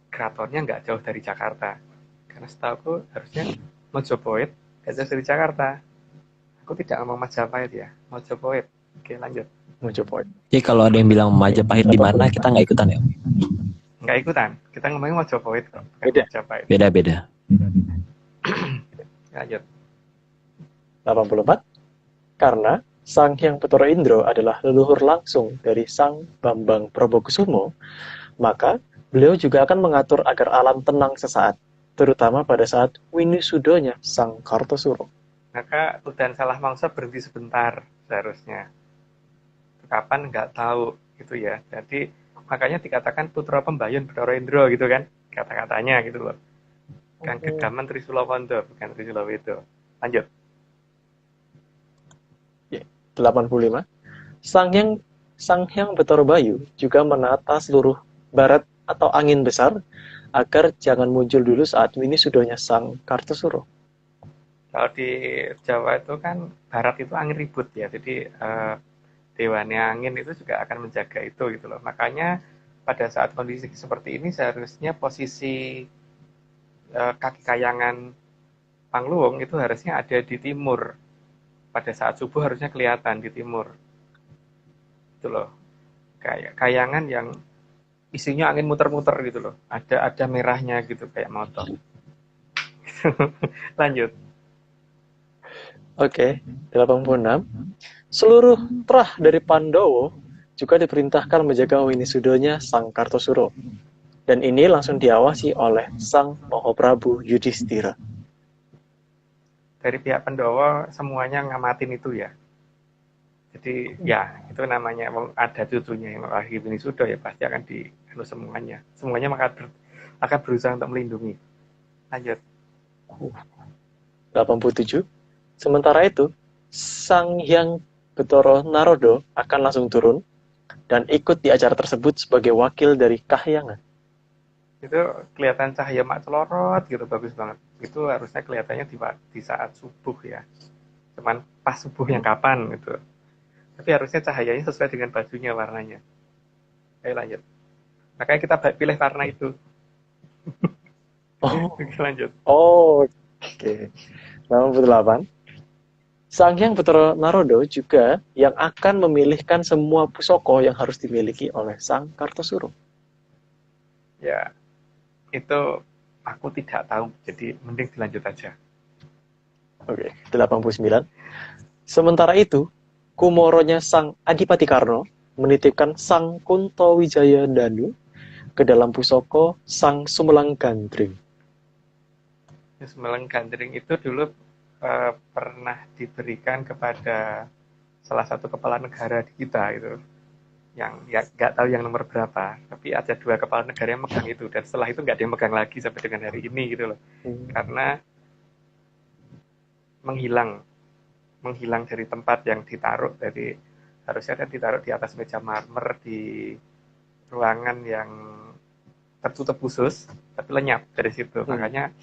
keratonnya nggak jauh dari Jakarta. Karena setahu harusnya Mojopahit nggak jauh dari Jakarta. Aku tidak ngomong Majapahit ya, Mojopahit. Oke, lanjut. Mojopahit. Jadi kalau ada yang bilang Majapahit di mana, kita nggak ikutan ya? Nggak ikutan. Kita ngomongin Mojopahit kok, bukan Beda. Majapahit. Beda-beda. Lanjut. 84. Karena Sang Hyang Betara Indra adalah leluhur langsung dari Sang Bambang Prabakusumo, maka beliau juga akan mengatur agar alam tenang sesaat, terutama pada saat Winisudonya Sang Kartosuro. Maka Udan Salah Mangsa berhenti sebentar seharusnya. Kapan nggak tahu gitu ya. Jadi makanya dikatakan putra pembayun Bathara Indra gitu kan, kata-katanya gitu loh. Kan Gedaman Trisula Wanda, bukan Trisula Wedo. Lanjut. 85. Sang Hyang Betara Bayu juga menata seluruh barat atau angin besar agar jangan muncul dulu saat Winisudonya Sang Kartosuro. Kalau di Jawa itu kan barat itu angin ribut ya, jadi dewane angin itu juga akan menjaga itu gitu loh. Makanya pada saat kondisi seperti ini seharusnya posisi kaki kayangan Pangluung itu harusnya ada di timur. Pada saat subuh harusnya kelihatan di timur. Itu loh. Kayak kayangan yang isinya angin muter-muter gitu loh. Ada merahnya gitu kayak motor. Lanjut. Oke, 86. Seluruh terah dari Pandowo juga diperintahkan menjaga Winisudonya Sang Kartosuro. Dan ini langsung diawasi oleh Sang Mahaprabu Yudhistira. Dari pihak Pandawa semuanya ngamatin itu ya. Jadi ya itu namanya ada cucunya yang lagi Winisuda ya pasti akan di semuanya. Semuanya akan berusaha untuk melindungi. Lanjut. 87. Sementara itu, Sang Hyang Betara Narodo akan langsung turun dan ikut di acara tersebut sebagai wakil dari Kahyangan. Itu kelihatan cahaya mak celorot gitu, bagus banget. Itu harusnya kelihatannya di saat subuh ya. Cuman pas subuhnya kapan gitu. Tapi harusnya cahayanya sesuai dengan bajunya warnanya. Ayo lanjut. Makanya kita pilih warna itu. Oh, Oke, lanjut. oke. 88. Sang Hyang Betara Narodo juga yang akan memilihkan semua pusaka yang harus dimiliki oleh Sang Kartosuro. Ya, itu aku tidak tahu. Jadi mending dilanjut aja. Oke, 89. Sementara itu, Kumoronya Sang Adipati Karno menitipkan Sang Kunto Wijaya Danu ke dalam pusaka Sang Sumelang Gandring. Sumelang Gandring itu dulu pernah diberikan kepada salah satu kepala negara di kita itu, yang ya nggak tahu yang nomor berapa, tapi ada 2 kepala negara yang megang itu, dan setelah itu nggak ada yang megang lagi sampai dengan hari ini gitu loh, karena menghilang dari tempat yang ditaruh. Jadi harusnya kan ditaruh di atas meja marmer di ruangan yang tertutup khusus, tapi lenyap dari situ. Makanya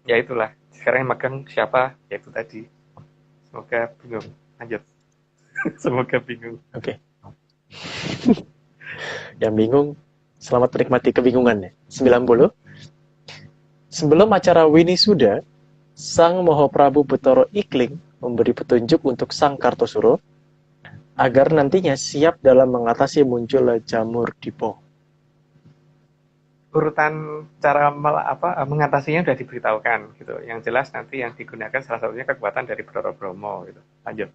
ya itulah, sekarang yang megang siapa, ya itu tadi. Semoga bingung. Lanjut. Semoga bingung. Oke. Yang bingung, selamat menikmati kebingungannya. 90. Sebelum acara Winisuda, Sang Mahaprabu Betara Ikling memberi petunjuk untuk Sang Kartosuro agar nantinya siap dalam mengatasi munculnya jamur dipo. Urutan cara mengatasinya sudah diberitahukan gitu. Yang jelas nanti yang digunakan salah satunya kekuatan dari Bathara Brahma gitu. Lanjut.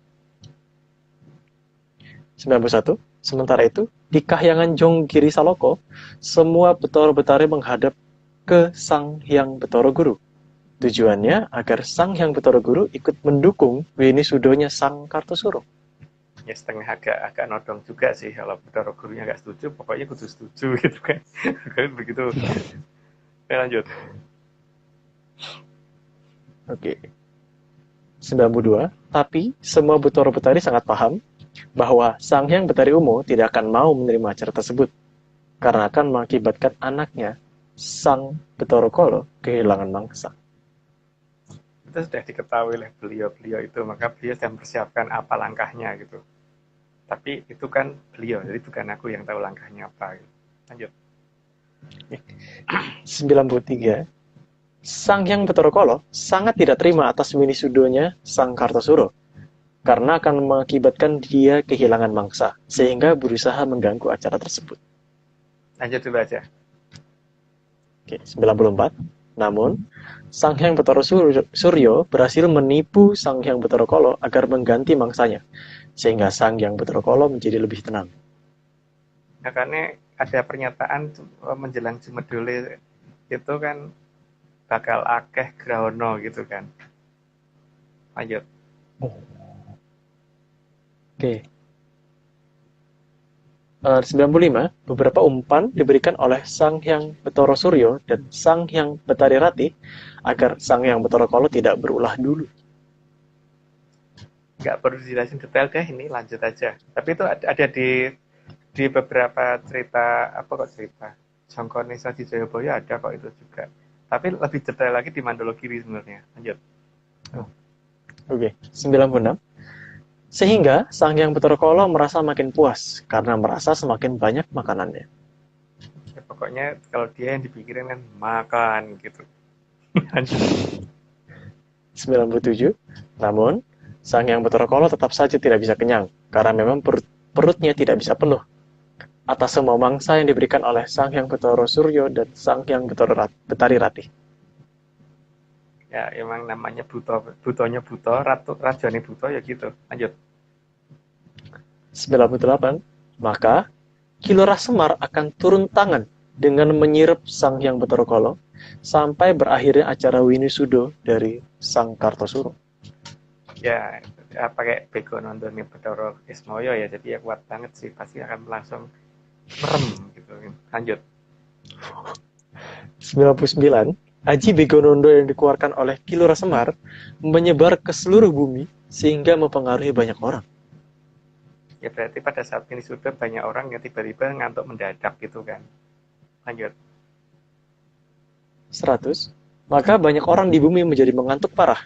91. Sementara itu, Di Kahyangan Jonggiri Saloko, semua Betara Betari menghadap ke Sang Hyang Betara Guru. Tujuannya agar Sang Hyang Betara Guru ikut mendukung Winisudonya Sang Kartosuro. Ya setengah agak nodong juga sih kalau Betara Gurunya nggak setuju, pokoknya kudu setuju gitu kan. Kan begitu. Lanjut. Oke. 92. Tapi semua Betara Betari sangat paham bahwa Sang Hyang Betari Umo tidak akan mau menerima acara tersebut karena akan mengakibatkan anaknya Sang Betara Kolo kehilangan mangsa. Itu sudah diketahui oleh beliau itu, maka beliau sudah mempersiapkan apa langkahnya gitu. Tapi itu kan beliau, jadi bukan aku yang tahu langkahnya apa gitu. Lanjut. 93. Sang Hyang Betara Kolo sangat tidak terima atas winisudonya Sang Kartosuro karena akan mengakibatkan dia kehilangan mangsa, sehingga berusaha mengganggu acara tersebut. Lanjut dulu aja. Oke, 94. Namun, Sang Hyang Betara Suryo berhasil menipu Sang Hyang Betara Kolo agar mengganti mangsanya, sehingga Sang Hyang Betara Kolo menjadi lebih tenang. Nah, karena ada pernyataan menjelang Jumedole itu kan bakal akeh grahono gitu kan. Lanjut. Oke. 95, beberapa umpan diberikan oleh Sang Hyang Betara Suryo dan Sang Hyang Betari Rati agar Sang Hyang Betara Kolo tidak berulah dulu. Nggak perlu dijelasin detail deh, ini lanjut aja. Tapi itu ada di beberapa cerita, apa kok cerita? Jongkonesa di Jayabaya ada kok itu juga. Tapi lebih detail lagi di Mandologiri sebenarnya. Lanjut. Oke, 96. Sehingga Sang Hyang Betara Kolo merasa makin puas karena merasa semakin banyak makanannya. Ya, pokoknya kalau dia yang dipikirin kan makan gitu. Lanjut. 97. Namun, Sang Hyang Betara Kolo tetap saja tidak bisa kenyang karena memang perutnya tidak bisa penuh atas semua mangsa yang diberikan oleh Sang Hyang Betara Suryo dan Sang Hyang Betari Rati. Ya emang namanya butonya buto, rajane buto ya gitu. Lanjut. 98. Maka Kilurah Semar akan turun tangan dengan menyirep Sang Hyang Betara Kolo sampai berakhirnya acara Winisudo dari Sang Kartosuro. Ya pakai bego nontonin Betara Ismoyo ya, jadi ya kuat banget sih, pasti akan langsung merem gitu. Lanjut. 99. Aji Begonondo yang dikeluarkan oleh Kilurah Semar menyebar ke seluruh bumi sehingga mempengaruhi banyak orang. Ya berarti pada saat ini sudah banyak orang yang tiba-tiba ngantuk mendadak gitu kan. Lanjut. 100. Maka banyak orang di bumi menjadi mengantuk parah.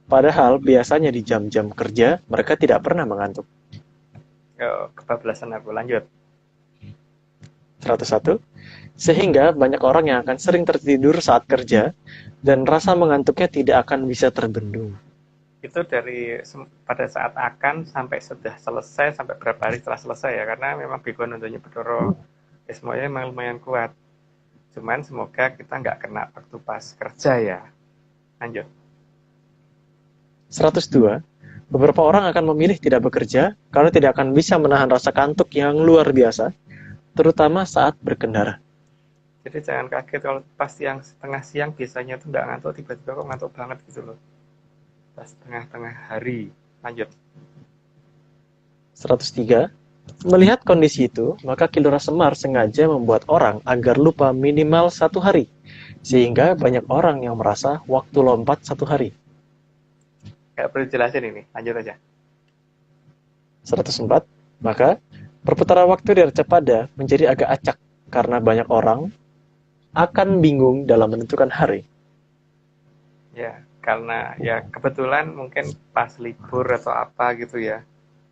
Padahal biasanya di jam-jam kerja mereka tidak pernah mengantuk. Kebablasan aku. Lanjut. 101. Sehingga banyak orang yang akan sering tertidur saat kerja dan rasa mengantuknya tidak akan bisa terbendung. Itu dari pada saat akan sampai sudah selesai, sampai berapa hari setelah selesai ya, karena memang Begonondonya Betara Ismoyo memang lumayan kuat. Cuman semoga kita nggak kena waktu pas kerja ya. Lanjut. 102. Beberapa orang akan memilih tidak bekerja karena tidak akan bisa menahan rasa kantuk yang luar biasa, terutama saat berkendara. Jadi jangan kaget kalau pas yang setengah siang biasanya tuh nggak ngantuk, tiba-tiba kok ngantuk banget gitu loh. Pas tengah-tengah hari. Lanjut. 103. Melihat kondisi itu, maka Kilurah Semar sengaja membuat orang agar lupa minimal 1 hari, sehingga banyak orang yang merasa waktu lompat 1 hari. Nggak perlu jelasin ini, lanjut aja. 104. Maka perputaran waktu di Arcapada menjadi agak acak karena banyak orang akan bingung dalam menentukan hari. Ya, karena ya kebetulan mungkin pas libur atau apa gitu ya.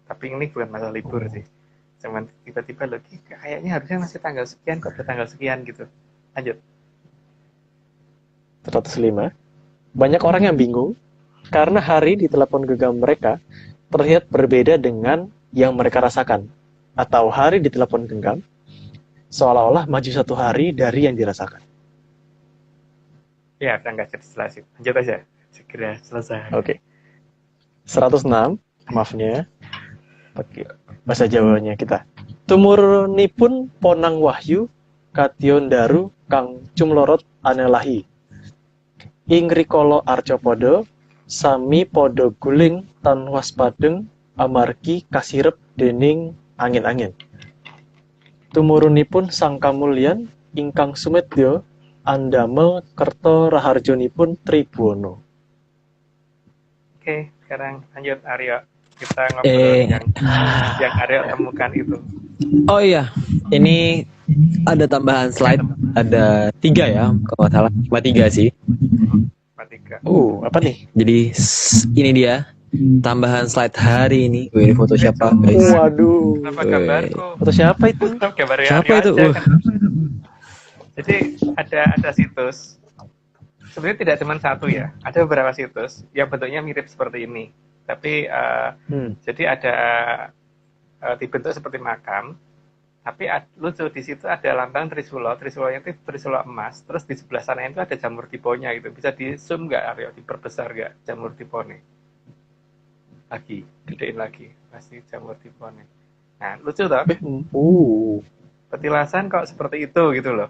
Tapi ini bukan masalah libur sih. Cuman tiba-tiba lagi kayaknya harusnya masih tanggal sekian kok udah tanggal sekian gitu. Lanjut. 105. Banyak orang yang bingung karena hari di telepon genggam mereka terlihat berbeda dengan yang mereka rasakan. Atau hari di telepon genggam seolah-olah maju 1 hari dari yang dirasakan. Ya, udah nggak jadi jelasin. Lanjut aja. Segera selesai. Oke. 106. Maafnya. Pakai bahasa Jawanya kita. Tumurunipun Ponang Wahyu Kadyon Daru kang cumlorot anelahi. Ing rikala arca padha sami padha guling tan waspadeng amargi kasirep dening angin-angin. Tumurunipun Sang Kamulyan ingkang sumedya andamel kerta raharjonipun Tribhuwana. Oke, sekarang lanjut Aryo. Kita ngobrol yang Aryo temukan itu. Oh iya, ini ada tambahan slide, ada 3 ya, kalau nggak salah, cuma 3 sih. Matiga. Apa nih? Jadi ini dia tambahan slide hari ini. Wih, ini foto siapa guys? Waduh. Apa gambarku? Foto siapa itu? Gambar Siapa Aryo itu? aja, kan? Jadi ada situs. Sebenarnya tidak cuma satu ya. Ada beberapa situs yang bentuknya mirip seperti ini. Tapi jadi ada dibentuk seperti makam. Tapi lucu di situ ada lambang Trisula. Trisulanya itu Trisula emas. Terus di sebelah sana itu ada jamur tiponya gitu. Bisa di zoom nggak Aryo? Diperbesar nggak jamur tipone? Lagi, gedein lagi. Pasti jamur tipone. Nah, lucu toh? Petilasan kok seperti itu gitu loh.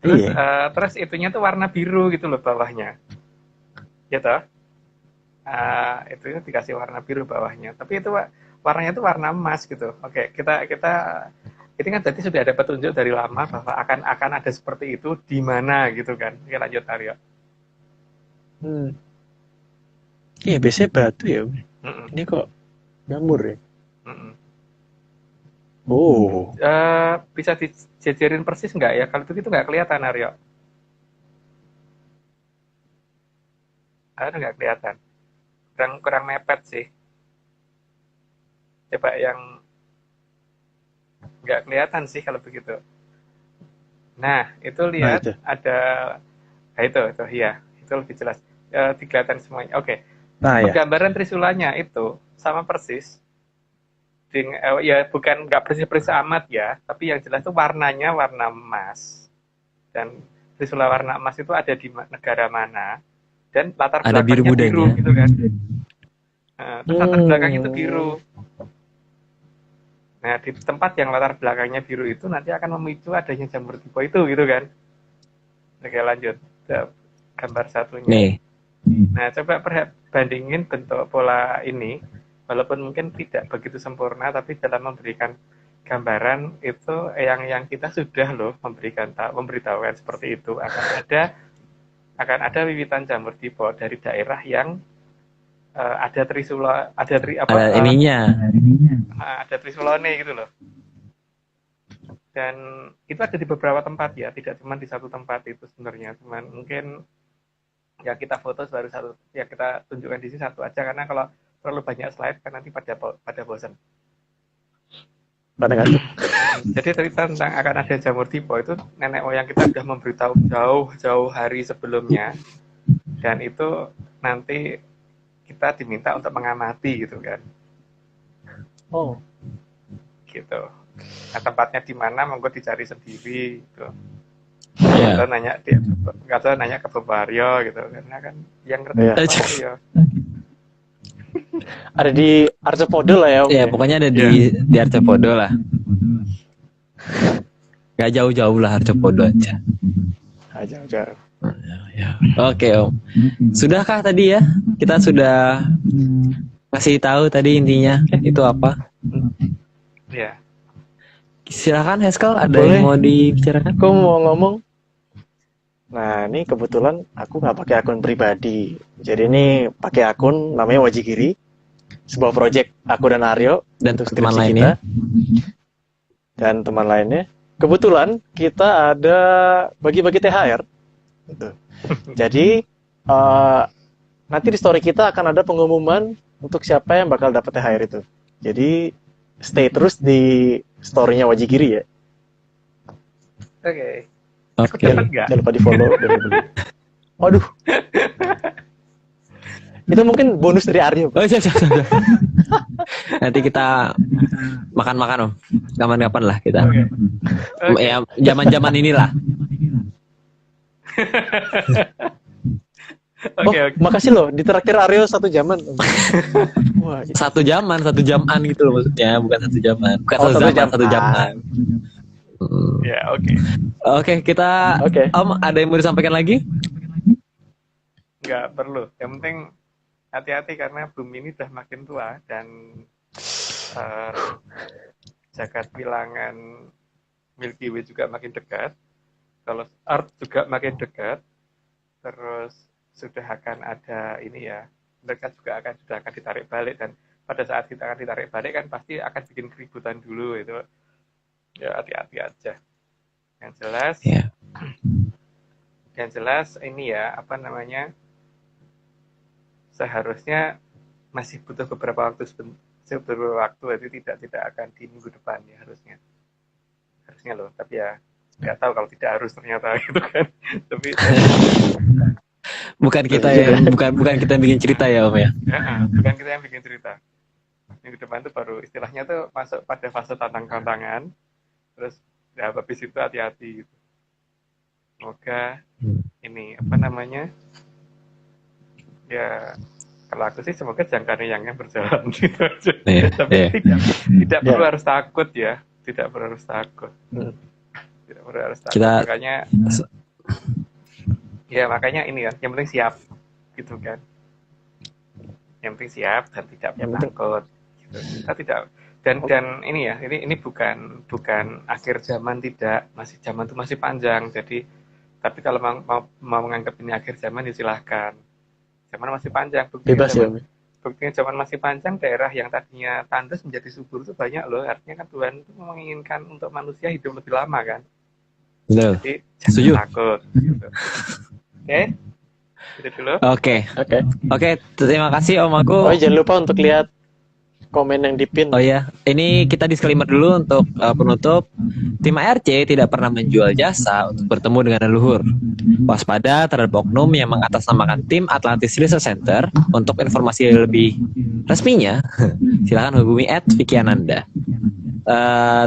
Terus, terus itunya tuh warna biru gitu loh bawahnya. Ya toh? Itu dikasih warna biru bawahnya. Tapi itu warnanya tuh warna emas gitu. Oke, kita ini kan jadi sudah ada petunjuk dari lama bahwa akan ada seperti itu di mana gitu kan. Oke, lanjut Aryo. Iya, biasanya batu ya. Ini kok jamur ya? Bisa dijejerin persis nggak ya? Kalau itu nggak kelihatan Aryo. Nggak kelihatan. Kurang mepet sih. Coba yang nggak kelihatan sih kalau begitu. Nah, itu lihat ada, itu ya, itu lebih jelas. Kelihatan semuanya. Oke. Gambaran Trisulanya itu sama persis. Ya bukan nggak persis amat ya, tapi yang jelas itu warnanya warna emas. Dan Trisula warna emas itu ada di negara mana? Dan latar belakangnya biru gitu kan. Terus latar belakang itu biru. Nah, di tempat yang latar belakangnya biru itu nanti akan memicu adanya jamur tipe itu gitu kan. Oke, lanjut. Gambar satunya. Nih. Nah, coba bandingin bentuk pola ini. Walaupun mungkin tidak begitu sempurna, tapi dalam memberikan gambaran itu yang kita sudah loh memberitahukan seperti itu akan ada wiwitan jamur tipe dari daerah yang ada Trisula, ada ininya. Ada Trisulone gitu loh. Dan itu ada di beberapa tempat ya, tidak cuma di satu tempat itu sebenarnya, cuman mungkin ya kita foto baru satu, ya kita tunjukkan di sini satu aja karena kalau terlalu banyak slide kan nanti pada bosan. Jadi cerita tentang akan ada jamur tipe itu nenek moyang kita sudah memberitahu jauh-jauh hari sebelumnya, dan itu nanti kita diminta untuk mengamati gitu kan. Gitu. Nah, tempatnya di mana monggo dicari sendiri gitu. Atau nanya ke Bario gitu karena kan yang ngerti ya. Ada di Arcepodo lah ya. Iya, pokoknya ada di Arcepodo lah. Gak jauh-jauh lah, Arcepodo aja. Jauh-jauh. Oke Om. Sudahkah tadi ya? Kita sudah kasih tahu tadi intinya itu apa? Iya. Silakan Heskel, ada yang mau dibicarakan? Aku mau ngomong. Nah, ini kebetulan aku nggak pakai akun pribadi. Jadi ini pakai akun namanya Wajigiri. Sebuah project aku dan Aryo dan untuk teman skripsi lainnya. kita. Dan teman lainnya. Kebetulan kita ada bagi-bagi THR. Gitu. Jadi nanti di story kita akan ada pengumuman untuk siapa yang bakal dapat THR itu. Jadi stay terus di story-nya Wajigiri ya. Oke. Jangan lupa di follow dan beli. Waduh. Itu mungkin bonus dari Aryo. Siap. Nanti kita makan-makan Om. Kapan-kapan lah kita. Okay. Ya zaman-zaman inilah. Oke, oke. Makasih loh, ditraktir Aryo 1 jaman. Wah, 1 jaman, 1 jaman gitu loh maksudnya, bukan 1 jaman, bukan oh, 1 1 zaman, jam. 1 jaman. Ya, oke. Oke, kita Oke. Om ada yang mau disampaikan lagi? Nggak perlu. Yang penting hati-hati karena bumi ini udah makin tua dan jagat bilangan Milky Way juga makin dekat. Kalau Earth juga makin dekat, terus sudah akan ada ini ya, mereka juga sudah akan ditarik balik, dan pada saat kita akan ditarik balik kan pasti akan bikin keributan dulu itu. Ya hati-hati aja. Yang jelas, Ya. yang jelas ini ya apa namanya, seharusnya masih butuh beberapa waktu, jadi tidak akan di minggu depan ya harusnya loh, tapi ya nggak tahu kalau tidak harus ternyata gitu kan. Tapi Bukan kita bukan kita yang bikin cerita ya Om ya. bukan kita yang bikin cerita. Minggu depan tuh baru istilahnya tuh masuk pada fase tantangan, terus ya habis itu hati-hati gitu. Semoga ini apa namanya, ya kalau aku sih semoga jangkanya yang berjalan gitu aja. Iya, Tapi iya. tidak perlu harus takut ya, tidak perlu harus takut. Tidak perlu harus takut. Kita- makanya ini kan, yang penting siap gitu kan. Yang penting siap dan tidak Yang penting- takut. Gitu. Kita tidak dan ini ya, ini bukan akhir zaman, tidak, masih zaman itu masih panjang. Jadi tapi kalau mau menganggap ini akhir zaman ya silahkan. Zaman masih panjang. Bebas ya. Buktinya zaman masih panjang, daerah yang tadinya tandus menjadi subur itu banyak loh. Artinya kan Tuhan itu menginginkan untuk manusia hidup lebih lama kan. Betul. Jadi Setuju. jangan takut. Gitu. Oke, itu dulu. Oke, terima kasih Om aku. Oh, jangan lupa untuk lihat komen yang dipin. Oh ya, ini kita disclaimer dulu untuk penutup. Tim ARC tidak pernah menjual jasa untuk bertemu dengan leluhur. Waspada terhadap oknum yang mengatasnamakan tim Atlantis Research Center. Untuk informasi lebih resminya, silakan hubungi @Vicky-Ananda.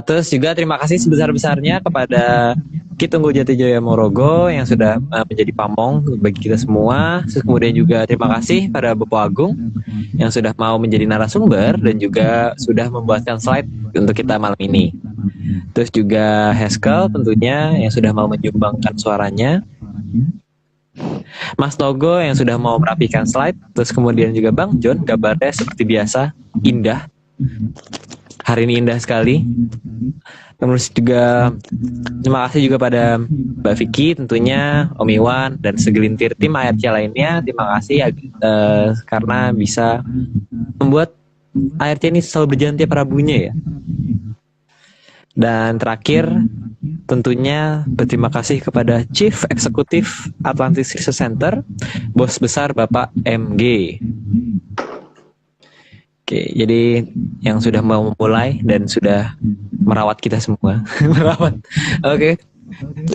Terus juga terima kasih sebesar-besarnya kepada Kitunggu Jatijoyo Morogo yang sudah menjadi pamong bagi kita semua. Terus kemudian juga terima kasih pada Bapak Agung yang sudah mau menjadi narasumber dan juga sudah membuatkan slide untuk kita malam ini. Terus juga Haskell tentunya yang sudah mau menyumbangkan suaranya. Mas Togo yang sudah mau merapikan slide. Terus kemudian juga Bang John, gambarnya seperti biasa indah. Hari ini indah sekali. Terus juga terima kasih juga pada Mbak Vicky tentunya, Om Iwan dan segelintir tim ARC lainnya. Terima kasih karena bisa membuat ARC ini selalu berjalan tiap Rabunya ya. Dan terakhir tentunya berterima kasih kepada Chief Eksekutif Atlantis Research Center, Bos Besar Bapak MG. Oke, jadi yang sudah mau memulai dan sudah merawat kita semua. Merawat. Oke.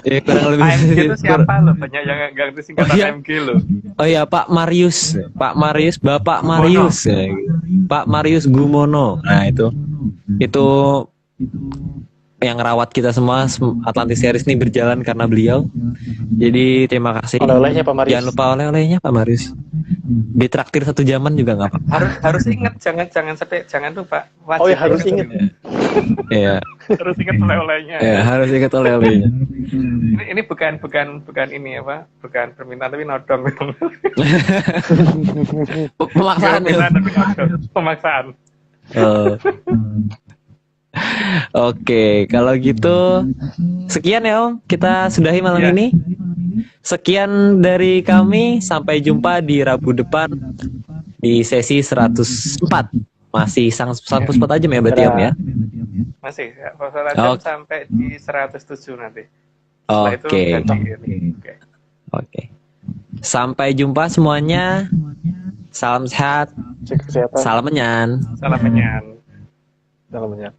Ya, kurang lebih. AMG itu siapa loh? Banyak yang nggak ngerti singkatan Oh, iya. AMG loh. Oh ya, Pak Marius, Bapak Marius, ya, gitu. Pak Marius Gumono. Nah itu yang rawat kita semua. Atlantis Series ini berjalan karena beliau. Jadi terima kasih. Oleh-olehnya Pak Marius. Jangan lupa oleh-olehnya Pak Marius. Ditraktir 1 jaman juga nggak apa-apa. Harus ingat, jangan lupa. Wajib Oh ya, harus ingat. Iya, Harus ingat oleh-olehnya. ya, harus ingat oleh-olehnya. Ini bukan ini apa? Bukan permintaan tapi nodong. Pemaksaan ya. Permintaan tapi nodong. Pemaksaan. Oh. Oke, kalau gitu sekian ya Om, kita sudahi malam Ya. ini. Sekian dari kami, sampai jumpa di Rabu depan di sesi 104. Masih 104 aja ya berarti Om ya. Masih, ya. Jam sampai di 107 nanti. Setelah itu Oke. ganti ini. Oke. Sampai jumpa semuanya. Salam sehat, Cek kesehatan. salam menyan. Salam menyan. Salam menyan.